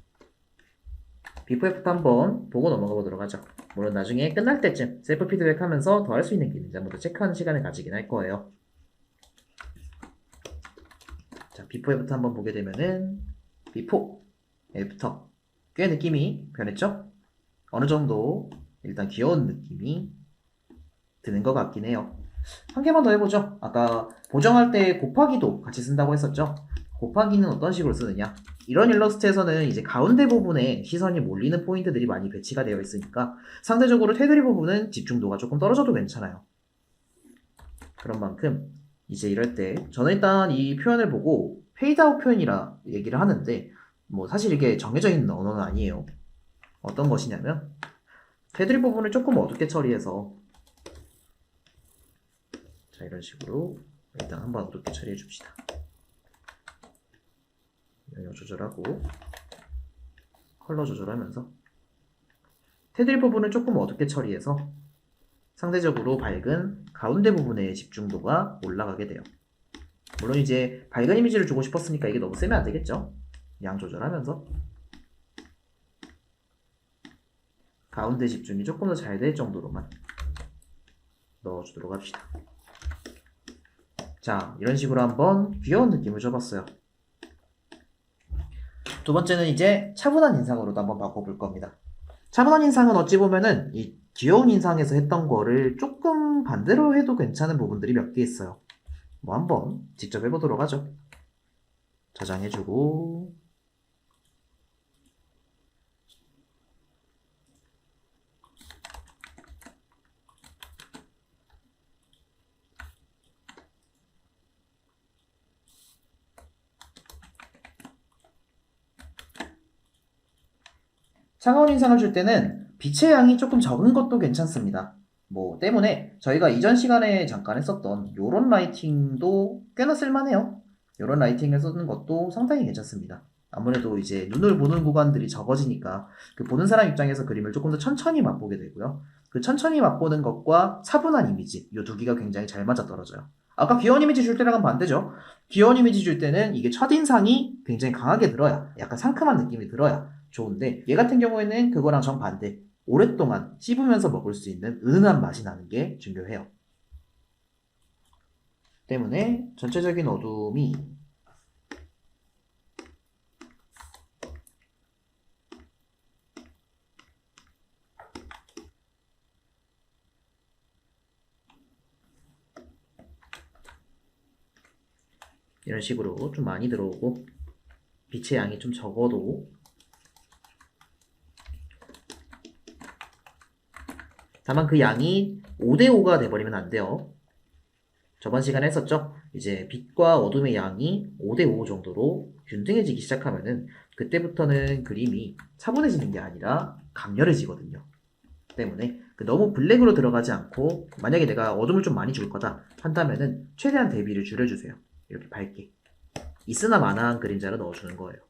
비포 애프터 한번 보고 넘어가 보도록 하죠. 물론 나중에 끝날 때쯤 셀프 피드백 하면서 더 할 수 있는 게 있는지 한번 더 체크하는 시간을 가지긴 할 거예요. 자, 비포 애프터 한번 보게 되면은 비포 애프터 꽤 느낌이 변했죠? 어느 정도 일단 귀여운 느낌이 드는 것 같긴 해요. 한 개만 더 해보죠. 아까 보정할 때 곱하기도 같이 쓴다고 했었죠. 곱하기는 어떤 식으로 쓰느냐? 이런 일러스트에서는 이제 가운데 부분에 시선이 몰리는 포인트들이 많이 배치가 되어 있으니까 상대적으로 테두리 부분은 집중도가 조금 떨어져도 괜찮아요. 그런 만큼 이제 이럴 때 저는 일단 이 표현을 보고 페이드아웃 표현이라 얘기를 하는데 뭐 사실 이게 정해져 있는 언어는 아니에요. 어떤 것이냐면 테두리 부분을 조금 어둡게 처리해서 자 이런 식으로 일단 한번 어둡게 처리해 줍시다. 영역 조절하고 컬러 조절하면서 테두리 부분을 조금 어둡게 처리해서 상대적으로 밝은 가운데 부분의 집중도가 올라가게 돼요. 물론 이제 밝은 이미지를 주고 싶었으니까 이게 너무 세면 안 되겠죠? 양 조절하면서 가운데 집중이 조금 더 잘 될 정도로만 넣어주도록 합시다. 자, 이런 식으로 한번 귀여운 느낌을 줘봤어요. 두 번째는 이제 차분한 인상으로도 한번 바꿔볼 겁니다. 차분한 인상은 어찌 보면은 이 귀여운 인상에서 했던 거를 조금 반대로 해도 괜찮은 부분들이 몇 개 있어요. 뭐 한번 직접 해보도록 하죠. 저장해주고 차가운 인상을 줄 때는 빛의 양이 조금 적은 것도 괜찮습니다. 뭐 때문에 저희가 이전 시간에 잠깐 했었던 요런 라이팅도 꽤나 쓸만해요. 요런 라이팅을 쓰는 것도 상당히 괜찮습니다. 아무래도 이제 눈을 보는 구간들이 적어지니까 그 보는 사람 입장에서 그림을 조금 더 천천히 맛보게 되고요. 그 천천히 맛보는 것과 차분한 이미지, 요 두 개가 굉장히 잘 맞아떨어져요. 아까 귀여운 이미지 줄 때랑은 반대죠. 귀여운 이미지 줄 때는 이게 첫인상이 굉장히 강하게 들어야, 약간 상큼한 느낌이 들어야 좋은데 얘 같은 경우에는 그거랑 정반대, 오랫동안 씹으면서 먹을 수 있는 은은한 맛이 나는 게 중요해요. 때문에 전체적인 어둠이 이런 식으로 좀 많이 들어오고 빛의 양이 좀 적어도 다만 그 양이 5대5가 돼버리면 안 돼요. 저번 시간에 했었죠? 이제 빛과 어둠의 양이 5대5 정도로 균등해지기 시작하면은 그때부터는 그림이 차분해지는 게 아니라 강렬해지거든요. 때문에 너무 블랙으로 들어가지 않고 만약에 내가 어둠을 좀 많이 줄 거다 한다면은 최대한 대비를 줄여주세요. 이렇게 밝게. 있으나 마나한 그림자를 넣어주는 거예요.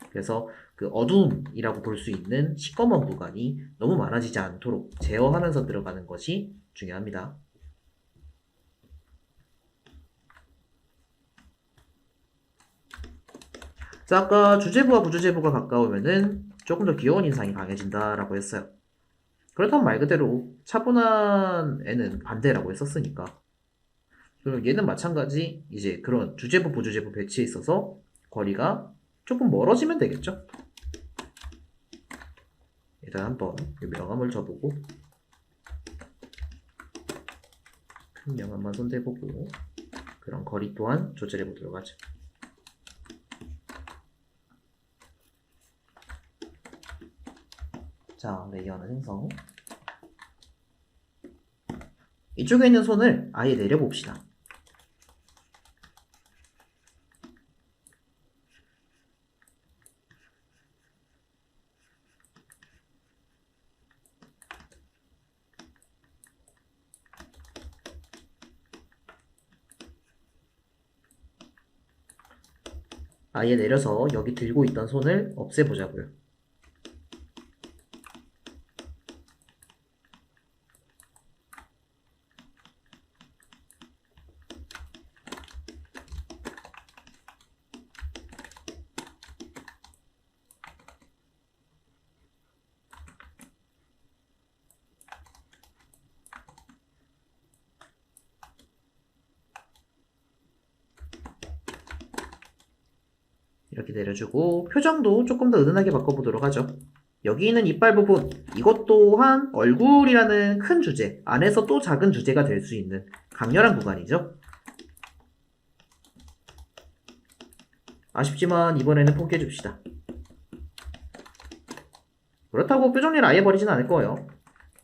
그래서 그 어둠이라고 볼 수 있는 시꺼먼 구간이 너무 많아지지 않도록 제어하면서 들어가는 것이 중요합니다. 자, 아까 주제부와 부주제부가 가까우면은 조금 더 귀여운 인상이 강해진다라고 했어요. 그렇다면 말 그대로 차분한 애는 반대라고 했었으니까. 그럼 얘는 마찬가지 이제 그런 주제부, 부주제부 배치에 있어서 거리가 조금 멀어지면 되겠죠? 일단 한번 명암을 줘보고 큰 명암만 손대보고 그런 거리 또한 조절해 보도록 하죠. 자, 레이어는 생성. 이쪽에 있는 손을 아예 내려봅시다. 아예 내려서 여기 들고 있던 손을 없애보자고요. 이렇게 내려주고 표정도 조금 더 은은하게 바꿔보도록 하죠. 여기 있는 이빨 부분, 이것 또한 얼굴이라는 큰 주제, 안에서 또 작은 주제가 될 수 있는 강렬한 구간이죠. 아쉽지만 이번에는 포기해줍시다. 그렇다고 표정을 아예 버리진 않을 거예요.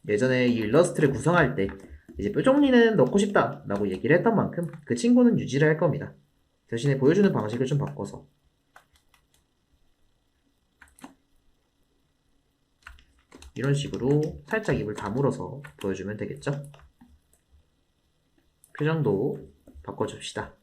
예전에 이 일러스트를 구성할 때 이제 뾰족리는 넣고 싶다 라고 얘기를 했던 만큼 그 친구는 유지를 할 겁니다. 대신에 보여주는 방식을 좀 바꿔서 이런 식으로 살짝 입을 다물어서 보여주면 되겠죠? 표정도 바꿔줍시다.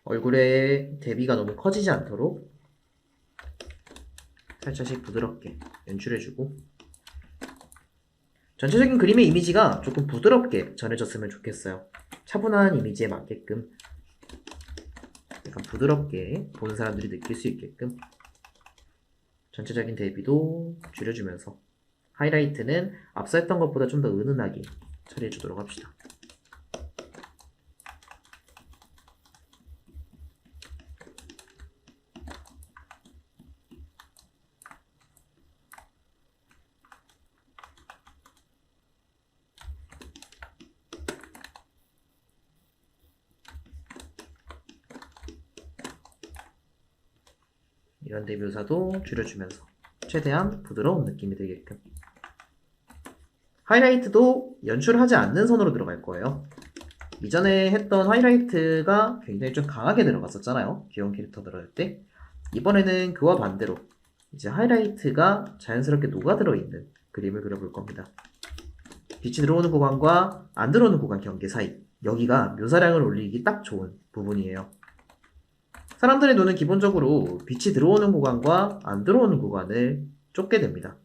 얼굴에 대비가 너무 커지지 않도록 살짝씩 부드럽게 연출해주고 전체적인 그림의 이미지가 조금 부드럽게 전해졌으면 좋겠어요. 차분한 이미지에 맞게끔 약간 부드럽게 보는 사람들이 느낄 수 있게끔 전체적인 대비도 줄여주면서 하이라이트는 앞서 했던 것보다 좀 더 은은하게 처리해주도록 합시다. 이런 대묘사도 줄여주면서 최대한 부드러운 느낌이 되게끔 하이라이트도 연출하지 않는 선으로 들어갈 거예요. 이전에 했던 하이라이트가 굉장히 좀 강하게 들어갔었잖아요. 귀여운 캐릭터 들어갈 때. 이번에는 그와 반대로 이제 하이라이트가 자연스럽게 녹아들어 있는 그림을 그려볼 겁니다. 빛이 들어오는 구간과 안 들어오는 구간 경계 사이 여기가 묘사량을 올리기 딱 좋은 부분이에요. 사람들의 눈은 기본적으로 빛이 들어오는 구간과 안 들어오는 구간을 쫓게 됩니다.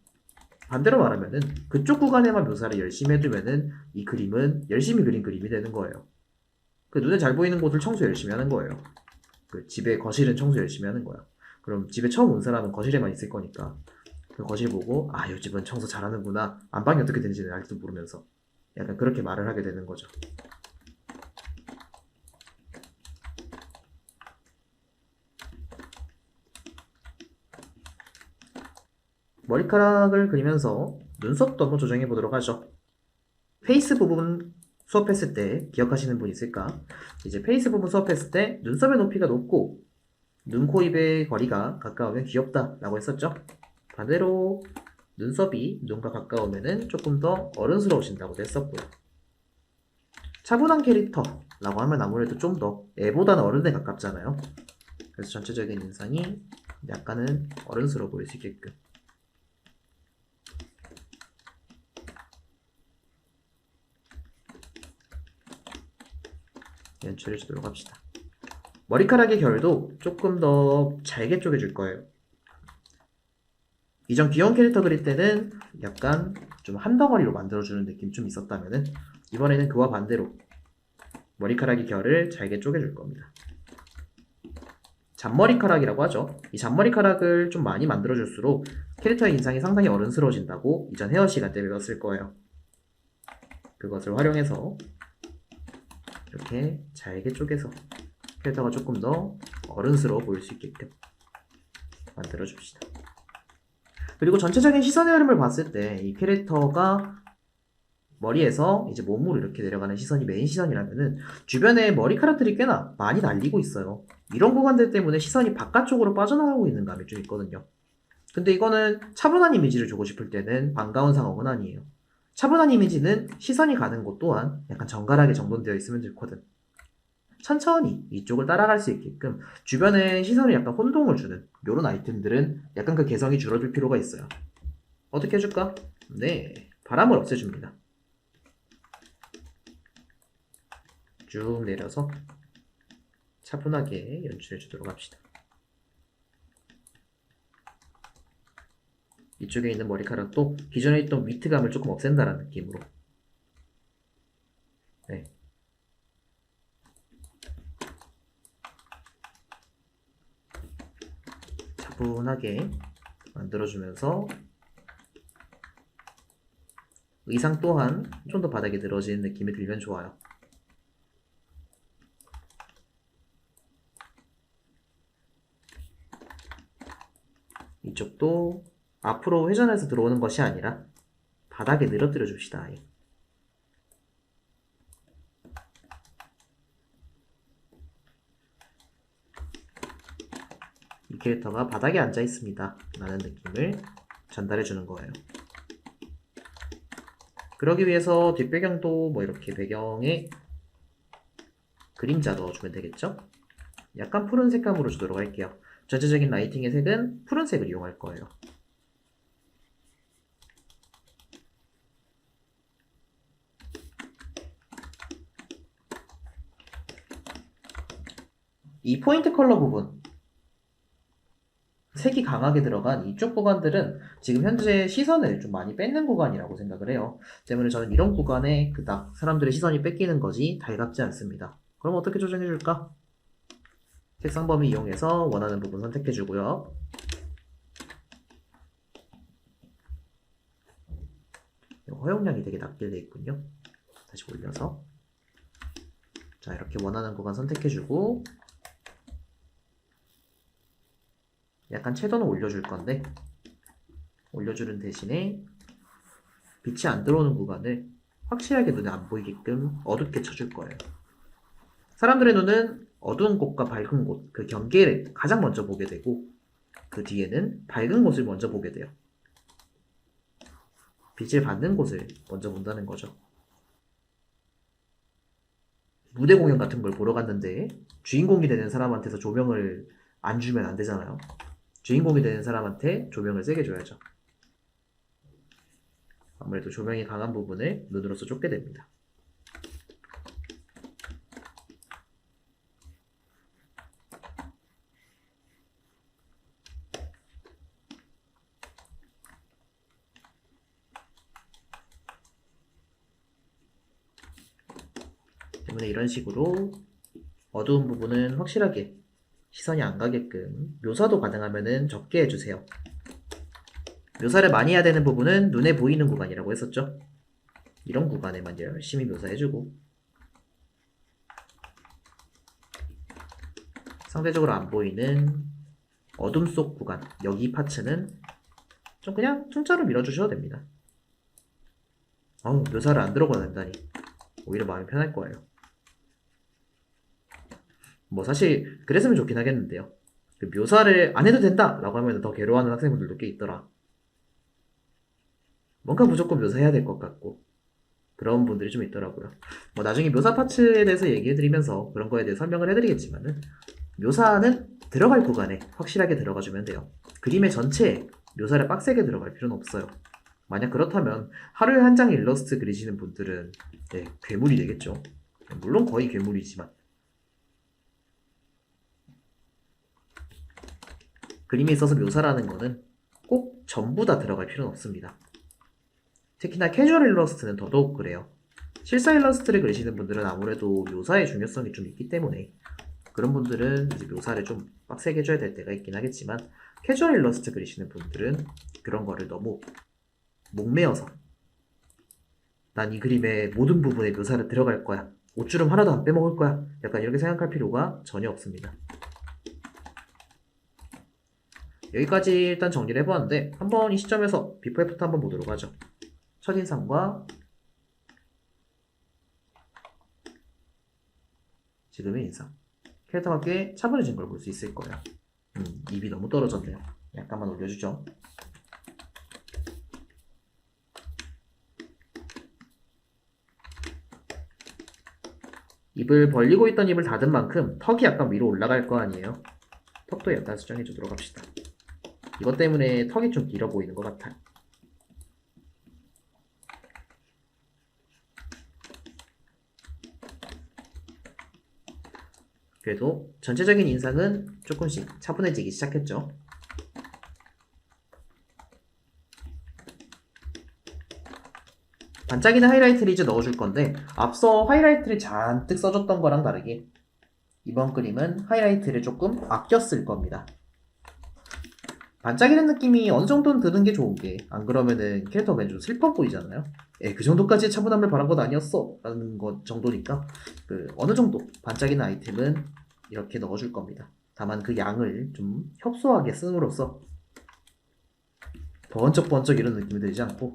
반대로 말하면은 그쪽 구간에만 묘사를 열심히 해두면은 이 그림은 열심히 그린 그림이 되는 거예요. 그 눈에 잘 보이는 곳을 청소 열심히 하는 거예요. 그 집에 거실은 청소 열심히 하는 거야. 그럼 집에 처음 온 사람은 거실에만 있을 거니까 그 거실 보고 아, 이 집은 청소 잘하는구나. 안방이 어떻게 되는지는 아직도 모르면서 약간 그렇게 말을 하게 되는 거죠. 머리카락을 그리면서 눈썹도 한번 조정해 보도록 하죠. 페이스 부분 수업했을 때 기억하시는 분 있을까? 이제 페이스 부분 수업했을 때 눈썹의 높이가 높고 눈, 코, 입의 거리가 가까우면 귀엽다 라고 했었죠. 반대로 눈썹이 눈과 가까우면 조금 더 어른스러우신다고도 했었고요. 차분한 캐릭터라고 하면 아무래도 좀 더 애보다는 어른에 가깝잖아요. 그래서 전체적인 인상이 약간은 어른스러워 보일 수 있게끔 연출해 주도록 합시다. 머리카락의 결도 조금 더 잘게 쪼개줄 거예요. 이전 귀여운 캐릭터 그릴 때는 약간 좀 한 덩어리로 만들어주는 느낌 좀 있었다면은 이번에는 그와 반대로 머리카락의 결을 잘게 쪼개줄 겁니다. 잔머리카락이라고 하죠. 이 잔머리카락을 좀 많이 만들어줄수록 캐릭터의 인상이 상당히 어른스러워진다고 이전 헤어 시간 때 배웠을 거예요. 그것을 활용해서 이렇게 잘게 쪼개서 캐릭터가 조금 더 어른스러워 보일 수 있게끔 만들어줍시다. 그리고 전체적인 시선의 흐름을 봤을 때 이 캐릭터가 머리에서 이제 몸으로 이렇게 내려가는 시선이 메인 시선이라면은 주변에 머리카락들이 꽤나 많이 날리고 있어요. 이런 구간들 때문에 시선이 바깥쪽으로 빠져나가고 있는 감이 좀 있거든요. 근데 이거는 차분한 이미지를 주고 싶을 때는 반가운 상황은 아니에요. 차분한 이미지는 시선이 가는 곳 또한 약간 정갈하게 정돈되어 있으면 좋거든. 천천히 이쪽을 따라갈 수 있게끔 주변에 시선을 약간 혼동을 주는 이런 아이템들은 약간 그 개성이 줄어들 필요가 있어요. 어떻게 해줄까? 네, 바람을 없애줍니다. 쭉 내려서 차분하게 연출해 주도록 합시다. 이쪽에 있는 머리카락도 기존에 있던 위트감을 조금 없앤다는 느낌으로 네. 차분하게 만들어주면서 의상 또한 좀 더 바닥에 늘어지는 느낌이 들면 좋아요. 이쪽도 앞으로 회전해서 들어오는 것이 아니라 바닥에 늘어뜨려 줍시다. 아예. 이 캐릭터가 바닥에 앉아 있습니다 라는 느낌을 전달해 주는 거예요. 그러기 위해서 뒷배경도 뭐 이렇게 배경에 그림자 넣어주면 되겠죠? 약간 푸른 색감으로 주도록 할게요. 전체적인 라이팅의 색은 푸른색을 이용할 거예요. 이 포인트 컬러 부분, 색이 강하게 들어간 이쪽 구간들은 지금 현재 시선을 좀 많이 뺏는 구간이라고 생각을 해요. 때문에 저는 이런 구간에 그닥 사람들의 시선이 뺏기는 것이 달갑지 않습니다. 그럼 어떻게 조정해줄까? 색상 범위 이용해서 원하는 부분 선택해주고요. 허용량이 되게 낮게 되어 있군요. 다시 올려서 자, 이렇게 원하는 구간 선택해주고 약간 채도는 올려줄 건데 올려주는 대신에 빛이 안 들어오는 구간을 확실하게 눈에 안 보이게끔 어둡게 쳐줄 거예요. 사람들의 눈은 어두운 곳과 밝은 곳, 그 경계를 가장 먼저 보게 되고 그 뒤에는 밝은 곳을 먼저 보게 돼요. 빛을 받는 곳을 먼저 본다는 거죠. 무대 공연 같은 걸 보러 갔는데 주인공이 되는 사람한테서 조명을 안 주면 안 되잖아요. 주인공이 되는 사람한테 조명을 세게 줘야죠. 아무래도 조명이 강한 부분을 눈으로서 쫓게 됩니다. 때문에 이런 식으로 어두운 부분은 확실하게 시선이 안 가게끔 묘사도 가능하면 적게 해주세요. 묘사를 많이 해야 되는 부분은 눈에 보이는 구간이라고 했었죠. 이런 구간에만 열심히 묘사해주고 상대적으로 안 보이는 어둠 속 구간, 여기 파츠는 좀 그냥 통짜로 밀어주셔도 됩니다. 묘사를 안 들어가는다니 오히려 마음이 편할 거예요. 뭐 사실 그랬으면 좋긴 하겠는데요. 그 묘사를 안 해도 된다 라고 하면 더 괴로워하는 학생분들도 꽤 있더라. 뭔가 무조건 묘사해야 될 것 같고 그런 분들이 좀 있더라고요. 뭐 나중에 묘사 파츠에 대해서 얘기해드리면서 그런 거에 대해 설명을 해드리겠지만은 묘사는 들어갈 구간에 확실하게 들어가주면 돼요. 그림의 전체에 묘사를 빡세게 들어갈 필요는 없어요. 만약 그렇다면 하루에 한 장 일러스트 그리시는 분들은 괴물이 되겠죠. 물론 거의 괴물이지만 그림에 있어서 묘사라는 거는 꼭 전부 다 들어갈 필요는 없습니다. 특히나 캐주얼 일러스트는 더더욱 그래요. 실사 일러스트를 그리시는 분들은 아무래도 묘사의 중요성이 좀 있기 때문에 그런 분들은 이제 묘사를 좀 빡세게 해줘야 될 때가 있긴 하겠지만 캐주얼 일러스트 그리시는 분들은 그런 거를 너무 목매어서 난 이 그림의 모든 부분에 묘사를 들어갈 거야. 옷주름 하나도 안 빼먹을 거야. 약간 이렇게 생각할 필요가 전혀 없습니다. 여기까지 일단 정리를 해보았는데 한번 이 시점에서 비포 애프터 한번 보도록 하죠. 첫인상과 지금의 인상. 캐릭터가 꽤 차분해진 걸 볼 수 있을 거예요. 입이 너무 떨어졌네요. 약간만 올려주죠. 입을 벌리고 있던 입을 닫은 만큼 턱이 약간 위로 올라갈 거 아니에요. 턱도 약간 수정해 주도록 합시다. 이것 때문에 턱이 좀 길어 보이는 것 같아요. 그래도 전체적인 인상은 조금씩 차분해지기 시작했죠. 반짝이는 하이라이트를 이제 넣어줄 건데 앞서 하이라이트를 잔뜩 써줬던 거랑 다르게 이번 그림은 하이라이트를 조금 아껴 쓸 겁니다. 반짝이는 느낌이 어느 정도는 드는 게 좋은 게, 안 그러면은 캐릭터가 좀 슬퍼 보이잖아요. 예, 그 정도까지 차분함을 바란 건 아니었어 라는 것 정도니까 어느 정도 반짝이는 아이템은 이렇게 넣어줄 겁니다. 다만 그 양을 좀 협소하게 쓰므로써 번쩍번쩍 이런 느낌이 들지 않고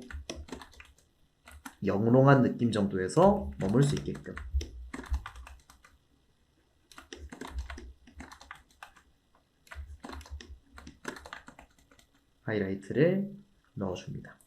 영롱한 느낌 정도에서 머물 수 있게끔 하이라이트를 넣어줍니다.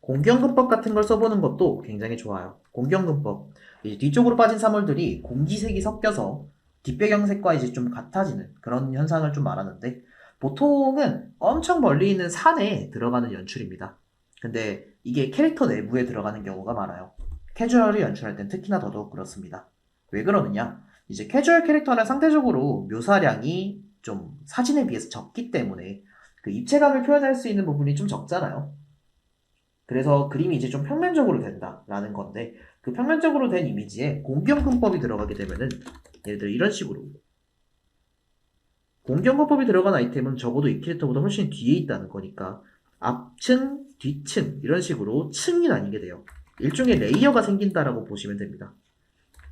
공기영근법 같은 걸 써보는 것도 굉장히 좋아요. 공기영근법. 뒤쪽으로 빠진 사물들이 공기색이 섞여서 뒷배경색과 이제 좀 같아지는 그런 현상을 좀 말하는데, 보통은 엄청 멀리 있는 산에 들어가는 연출입니다. 근데 이게 캐릭터 내부에 들어가는 경우가 많아요. 캐주얼을 연출할 땐 특히나 더더욱 그렇습니다. 왜 그러느냐? 이제 캐주얼 캐릭터는 상대적으로 묘사량이 좀 사진에 비해서 적기 때문에 그 입체감을 표현할 수 있는 부분이 좀 적잖아요. 그래서 그림이 이제 좀 평면적으로 된다라는 건데, 그 평면적으로 된 이미지에 공경근법이 들어가게 되면은 예를 들어 이런 식으로 공경근법이 들어간 아이템은 적어도 이 캐릭터보다 훨씬 뒤에 있다는 거니까 앞층, 뒤층 이런 식으로 층이 나뉘게 돼요. 일종의 레이어가 생긴다라고 보시면 됩니다.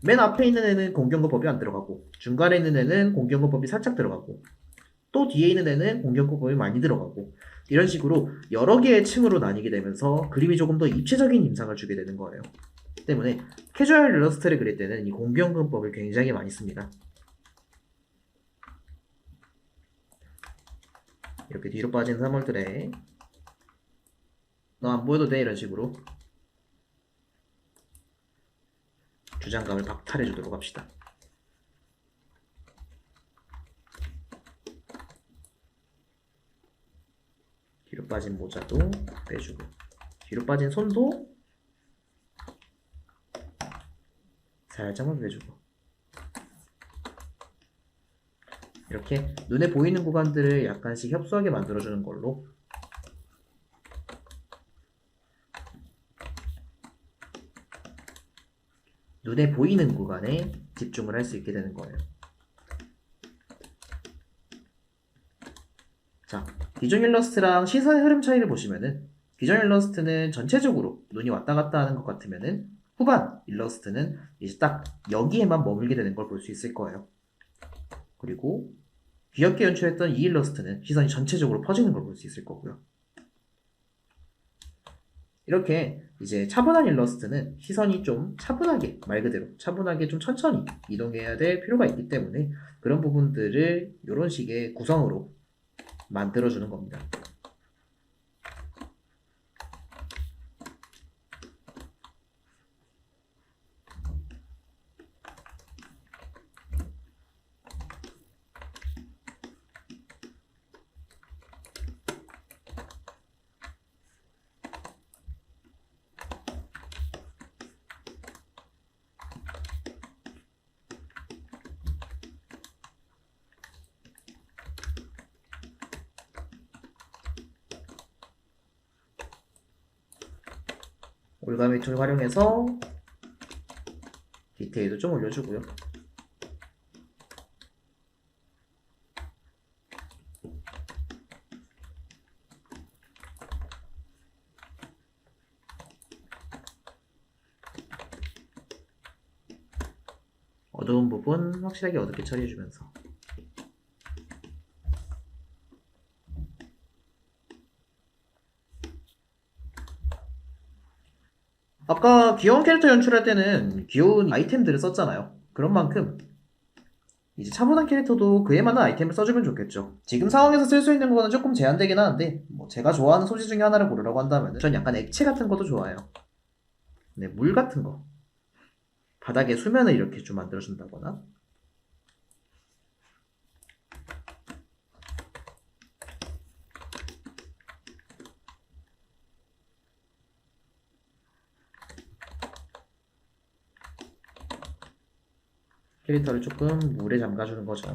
맨 앞에 있는 애는 공경근법이 안 들어가고, 중간에 있는 애는 공경근법이 살짝 들어가고, 또 뒤에 있는 애는 공격구법이 많이 들어가고, 이런 식으로 여러 개의 층으로 나뉘게 되면서 그림이 조금 더 입체적인 임상을 주게 되는 거예요. 때문에 캐주얼 일러스트를 그릴 때는 이 공경근법을 굉장히 많이 씁니다. 이렇게 뒤로 빠진 사물들에 너 안 보여도 돼 이런 식으로 주장감을 박탈해 주도록 합시다. 뒤로 빠진 모자도 빼주고, 뒤로 빠진 손도 살짝만 빼주고, 이렇게 눈에 보이는 구간들을 약간씩 협소하게 만들어주는 걸로 눈에 보이는 구간에 집중을 할 수 있게 되는 거예요. 자, 기존 일러스트랑 시선의 흐름 차이를 보시면은, 기존 일러스트는 전체적으로 눈이 왔다 갔다 하는 것 같으면은 후반 일러스트는 이제 딱 여기에만 머물게 되는 걸 볼 수 있을 거예요. 그리고 귀엽게 연출했던 이 일러스트는 시선이 전체적으로 퍼지는 걸 볼 수 있을 거고요. 이렇게 이제 차분한 일러스트는 시선이 좀 차분하게, 말 그대로 차분하게 좀 천천히 이동해야 될 필요가 있기 때문에 그런 부분들을 이런 식의 구성으로 만들어주는 겁니다. 올가미 툴 활용해서 디테일도 좀 올려주고요. 어두운 부분 확실하게 어둡게 처리해주면서, 아까 귀여운 캐릭터 연출할 때는 귀여운 아이템들을 썼잖아요. 그런 만큼 이제 차분한 캐릭터도 그에 맞는 아이템을 써주면 좋겠죠. 지금 상황에서 쓸 수 있는 거는 조금 제한되긴 하는데, 뭐 제가 좋아하는 소재 중에 하나를 고르라고 한다면 전 약간 액체 같은 것도 좋아해요. 네, 물 같은 거, 바닥에 수면을 이렇게 좀 만들어준다거나, 캐릭터를 조금 물에 잠가주는 거죠.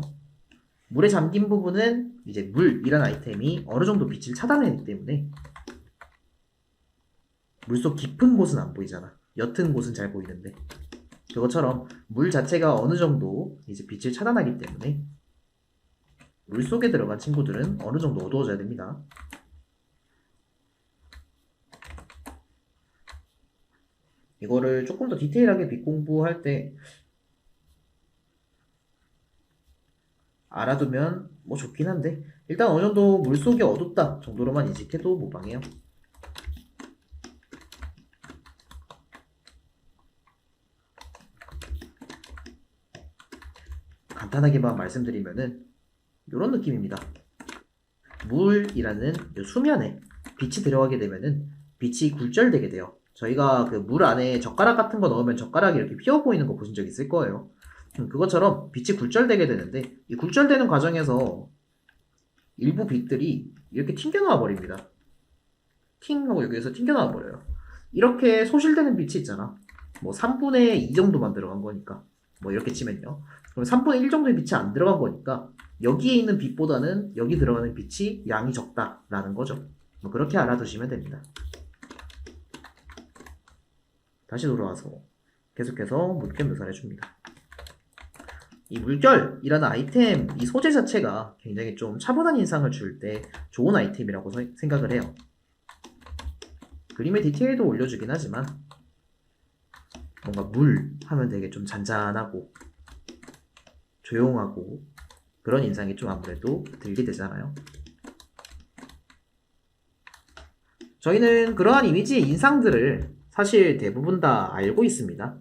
물에 잠긴 부분은 이제 물이라는 아이템이 어느 정도 빛을 차단하기 때문에 물속 깊은 곳은 안 보이잖아. 옅은 곳은 잘 보이는데 그것처럼 물 자체가 어느 정도 이제 빛을 차단하기 때문에 물 속에 들어간 친구들은 어느 정도 어두워져야 됩니다. 이거를 조금 더 디테일하게 빛 공부할 때 알아두면 뭐 좋긴 한데 일단 어느 정도 물속이 어둡다 정도로만 인식해도 무방해요. 간단하게만 말씀드리면은 이런 느낌입니다. 물이라는 수면에 빛이 들어가게 되면은 빛이 굴절되게 돼요. 저희가 그 물 안에 젓가락 같은 거 넣으면 젓가락이 이렇게 휘어 보이는 거 보신 적 있을 거예요. 그것처럼 빛이 굴절되게 되는데 이 굴절되는 과정에서 일부 빛들이 이렇게 튕겨나와 버립니다. 팅 하고 여기에서 튕겨나와 버려요. 이렇게 소실되는 빛이 있잖아. 뭐 3분의 2 정도만 들어간 거니까 뭐 이렇게 치면요. 그럼 3분의 1 정도의 빛이 안 들어간 거니까 여기에 있는 빛보다는 여기 들어가는 빛이 양이 적다라는 거죠. 뭐 그렇게 알아두시면 됩니다. 다시 돌아와서 계속해서 물결 묘사를 해줍니다. 이 물결이라는 아이템, 이 소재 자체가 굉장히 좀 차분한 인상을 줄 때 좋은 아이템이라고 생각을 해요. 그림의 디테일도 올려주긴 하지만 뭔가 물 하면 되게 좀 잔잔하고 조용하고 그런 인상이 좀 아무래도 들게 되잖아요. 저희는 그러한 이미지의 인상들을 사실 대부분 다 알고 있습니다.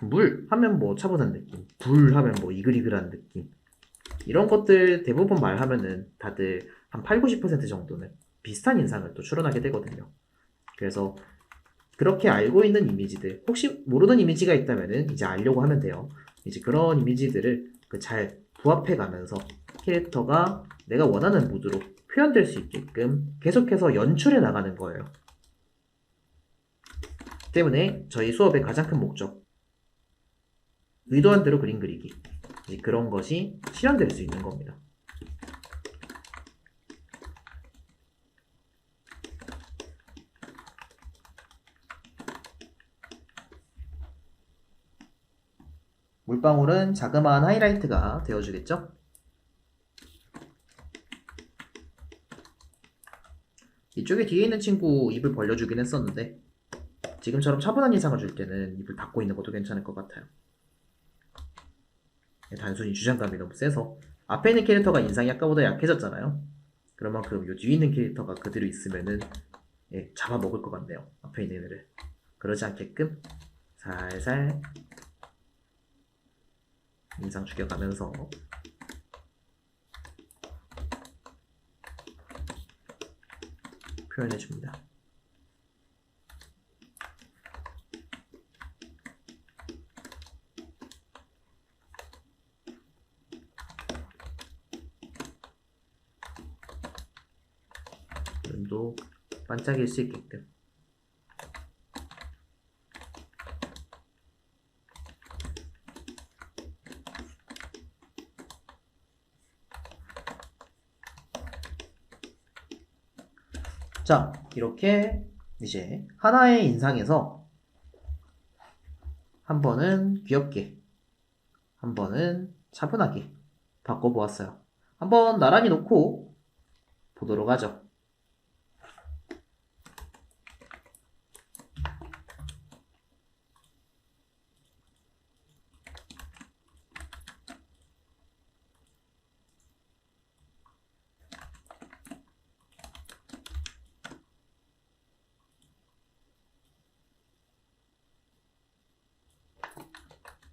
물 하면 뭐 차분한 느낌, 불 하면 뭐 이글이글한 느낌, 이런 것들 대부분 말하면은 다들 한 8, 90% 정도는 비슷한 인상을 또 추론하게 되거든요. 그래서 그렇게 알고 있는 이미지들, 혹시 모르는 이미지가 있다면은 이제 알려고 하면 돼요. 이제 그런 이미지들을 잘 부합해 가면서 캐릭터가 내가 원하는 무드로 표현될 수 있게끔 계속해서 연출해 나가는 거예요. 때문에 저희 수업의 가장 큰 목적, 의도한 대로 그림 그리기, 그런 것이 실현될 수 있는 겁니다. 물방울은 자그마한 하이라이트가 되어주겠죠? 이쪽에 뒤에 있는 친구 입을 벌려주긴 했었는데 지금처럼 차분한 인상을 줄 때는 입을 닫고 있는 것도 괜찮을 것 같아요. 단순히 주장감이 너무 세서 앞에 있는 캐릭터가 인상이 아까보다 약해졌잖아요. 그런 만큼 요 뒤에 있는 캐릭터가 그대로 있으면은 잡아먹을 것 같네요. 앞에 있는 애를. 그러지 않게끔 살살 인상 죽여가면서 표현해줍니다. 눈도 반짝일 수 있게끔. 자, 이렇게 이제 하나의 인상에서 한 번은 귀엽게, 한 번은 차분하게 바꿔보았어요. 한번 나란히 놓고 보도록 하죠.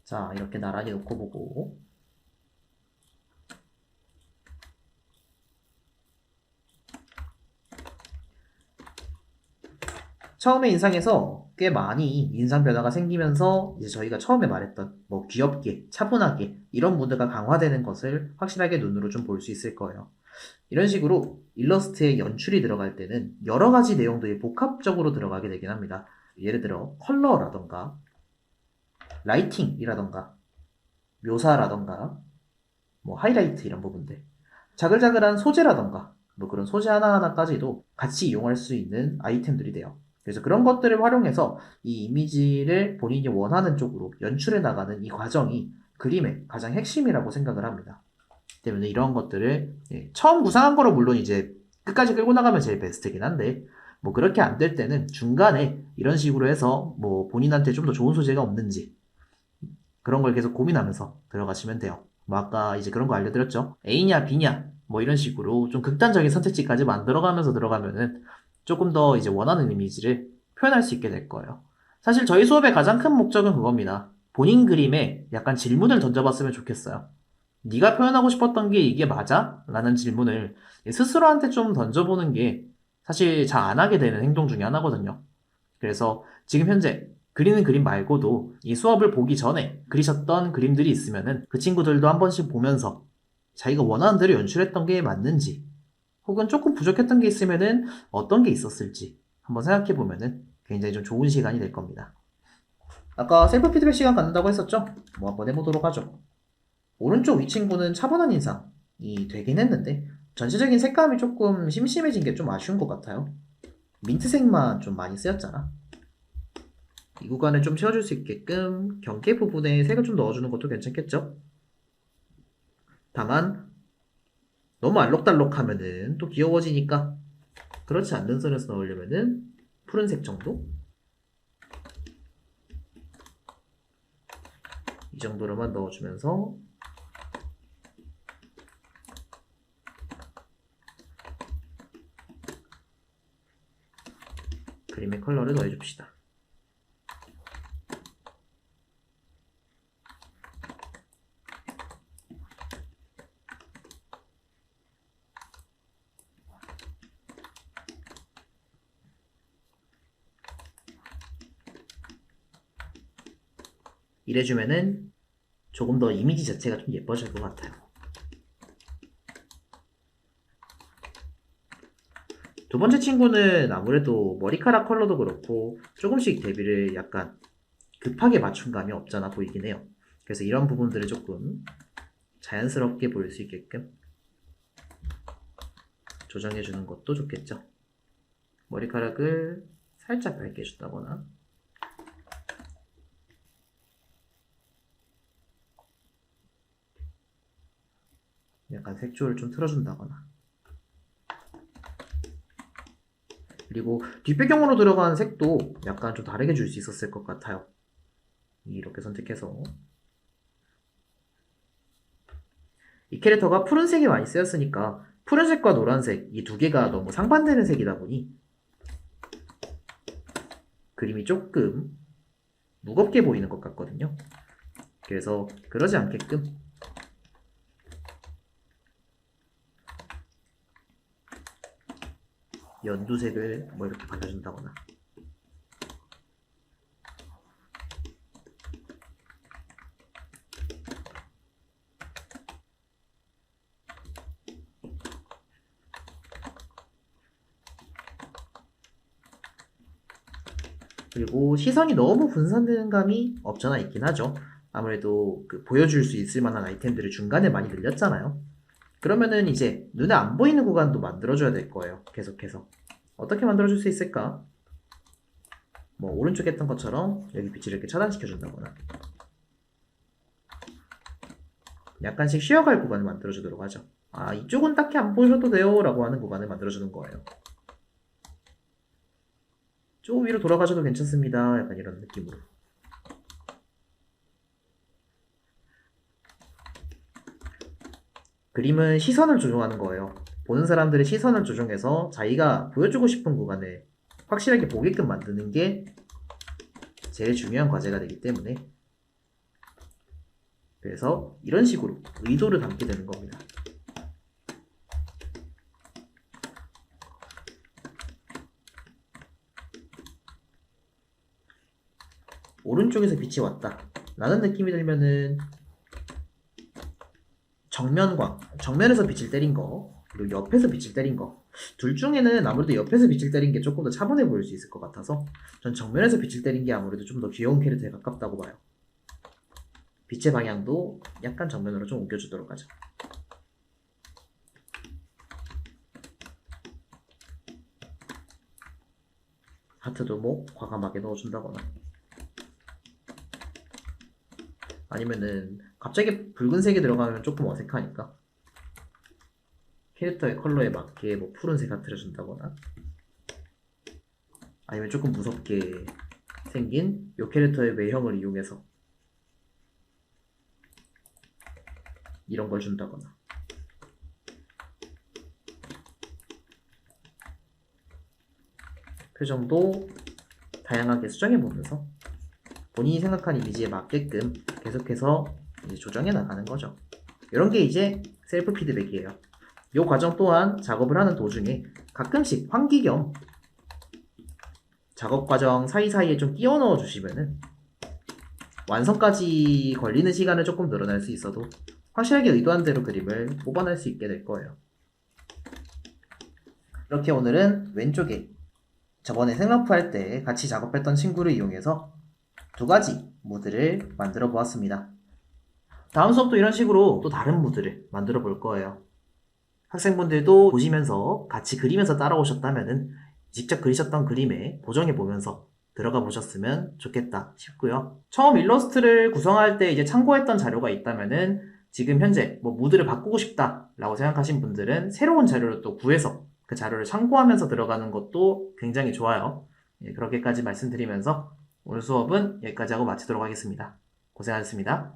자, 이렇게 나란히 놓고 보고 처음에 인상에서 꽤 많이 인상 변화가 생기면서 이제 저희가 처음에 말했던 뭐 귀엽게, 차분하게 이런 무드가 강화되는 것을 확실하게 눈으로 좀 볼 수 있을 거예요. 이런 식으로 일러스트에 연출이 들어갈 때는 여러 가지 내용들이 복합적으로 들어가게 되긴 합니다. 예를 들어 컬러라던가 라이팅이라던가 묘사라던가 뭐 하이라이트 이런 부분들, 자글자글한 소재라던가 뭐 그런 소재 하나하나까지도 같이 이용할 수 있는 아이템들이 돼요. 그래서 그런 것들을 활용해서 이 이미지를 본인이 원하는 쪽으로 연출해 나가는 이 과정이 그림의 가장 핵심이라고 생각을 합니다. 때문에 이런 것들을 처음 구상한 거로 물론 이제 끝까지 끌고 나가면 제일 베스트긴 한데 뭐 그렇게 안 될 때는 중간에 이런 식으로 해서 뭐 본인한테 좀 더 좋은 소재가 없는지 그런 걸 계속 고민하면서 들어가시면 돼요. 뭐 아까 이제 그런 거 알려드렸죠. A냐 B냐 뭐 이런 식으로 좀 극단적인 선택지까지 만들어가면서 들어가면은 조금 더 이제 원하는 이미지를 표현할 수 있게 될 거예요. 사실 저희 수업의 가장 큰 목적은 그겁니다. 본인 그림에 약간 질문을 던져봤으면 좋겠어요. 네가 표현하고 싶었던 게 이게 맞아? 라는 질문을 스스로한테 좀 던져보는 게 사실 잘 안 하게 되는 행동 중에 하나거든요. 그래서 지금 현재 그리는 그림 말고도 이 수업을 보기 전에 그리셨던 그림들이 있으면은 그 친구들도 한 번씩 보면서 자기가 원하는 대로 연출했던 게 맞는지 혹은 조금 부족했던 게 있으면은 어떤 게 있었을지 한번 생각해 보면은 굉장히 좀 좋은 시간이 될 겁니다. 아까 셀프 피드백 시간 갖는다고 했었죠? 뭐 한번 해보도록 하죠. 오른쪽 위 친구는 차분한 인상이 되긴 했는데 전체적인 색감이 조금 심심해진 게 좀 아쉬운 것 같아요. 민트색만 좀 많이 쓰였잖아. 이 구간을 좀 채워줄 수 있게끔 경계 부분에 색을 좀 넣어주는 것도 괜찮겠죠? 다만 너무 알록달록하면은 또 귀여워지니까 그렇지 않는 선에서 넣으려면은 푸른색 정도? 이 정도로만 넣어주면서 그림의 컬러를 더해줍시다. 이래주면은 조금 더 이미지 자체가 좀 예뻐질 것 같아요. 두 번째 친구는 아무래도 머리카락 컬러도 그렇고 조금씩 대비를 약간 급하게 맞춘 감이 없잖아 보이긴 해요. 그래서 이런 부분들을 조금 자연스럽게 보일 수 있게끔 조정해주는 것도 좋겠죠. 머리카락을 살짝 밝게 해준다거나 약간 색조를 좀 틀어준다거나 그리고 뒷배경으로 들어간 색도 약간 좀 다르게 줄 수 있었을 것 같아요. 이렇게 선택해서 이 캐릭터가 푸른색이 많이 쓰였으니까 푸른색과 노란색 이 두 개가 너무 상반되는 색이다 보니 그림이 조금 무겁게 보이는 것 같거든요. 그래서 그러지 않게끔 연두색을 뭐 이렇게 발라준다거나 그리고 시선이 너무 분산되는 감이 없잖아 있긴 하죠. 아무래도 그 보여줄 수 있을 만한 아이템들을 중간에 많이 늘렸잖아요. 그러면은 이제 눈에 안 보이는 구간도 만들어줘야 될 거예요. 계속해서. 어떻게 만들어줄 수 있을까? 뭐 오른쪽에 했던 것처럼 여기 빛을 이렇게 차단시켜준다거나 약간씩 쉬어갈 구간을 만들어주도록 하죠. 아 이쪽은 딱히 안 보셔도 돼요 라고 하는 구간을 만들어주는 거예요. 조금 위로 돌아가셔도 괜찮습니다. 약간 이런 느낌으로. 그림은 시선을 조종하는 거예요. 보는 사람들의 시선을 조종해서 자기가 보여주고 싶은 구간을 확실하게 보게끔 만드는 게 제일 중요한 과제가 되기 때문에 그래서 이런 식으로 의도를 담게 되는 겁니다. 오른쪽에서 빛이 왔다 라는 느낌이 들면은 정면에서 빛을 때린 거 그리고 옆에서 빛을 때린 거 둘 중에는 아무래도 옆에서 빛을 때린 게 조금 더 차분해 보일 수 있을 것 같아서 전 정면에서 빛을 때린 게 아무래도 좀 더 귀여운 캐릭터에 가깝다고 봐요. 빛의 방향도 약간 정면으로 좀 옮겨주도록 하죠. 하트도 뭐 과감하게 넣어준다거나 아니면은 갑자기 붉은색이 들어가면 조금 어색하니까 캐릭터의 컬러에 맞게 뭐 푸른색 하트를 준다거나 아니면 조금 무섭게 생긴 요 캐릭터의 외형을 이용해서 이런 걸 준다거나 표정도 다양하게 수정해 보면서 본인이 생각한 이미지에 맞게끔 계속해서 이제 조정해 나가는 거죠. 이런 게 이제 셀프 피드백이에요. 이 과정 또한 작업을 하는 도중에 가끔씩 환기 겸 작업 과정 사이사이에 좀 끼워 넣어 주시면은 완성까지 걸리는 시간을 조금 늘어날 수 있어도 확실하게 의도한 대로 그림을 뽑아낼 수 있게 될 거예요. 이렇게 오늘은 왼쪽에 저번에 생러프 할 때 같이 작업했던 친구를 이용해서 두 가지 모드를 만들어 보았습니다. 다음 수업도 이런 식으로 또 다른 모드를 만들어 볼 거예요. 학생분들도 보시면서 같이 그리면서 따라오셨다면은 직접 그리셨던 그림에 보정해 보면서 들어가 보셨으면 좋겠다 싶고요. 처음 일러스트를 구성할 때 이제 참고했던 자료가 있다면은 지금 현재 뭐 무드를 바꾸고 싶다라고 생각하신 분들은 새로운 자료를 또 구해서 그 자료를 참고하면서 들어가는 것도 굉장히 좋아요. 예, 그렇게까지 말씀드리면서 오늘 수업은 여기까지 하고 마치도록 하겠습니다. 고생하셨습니다.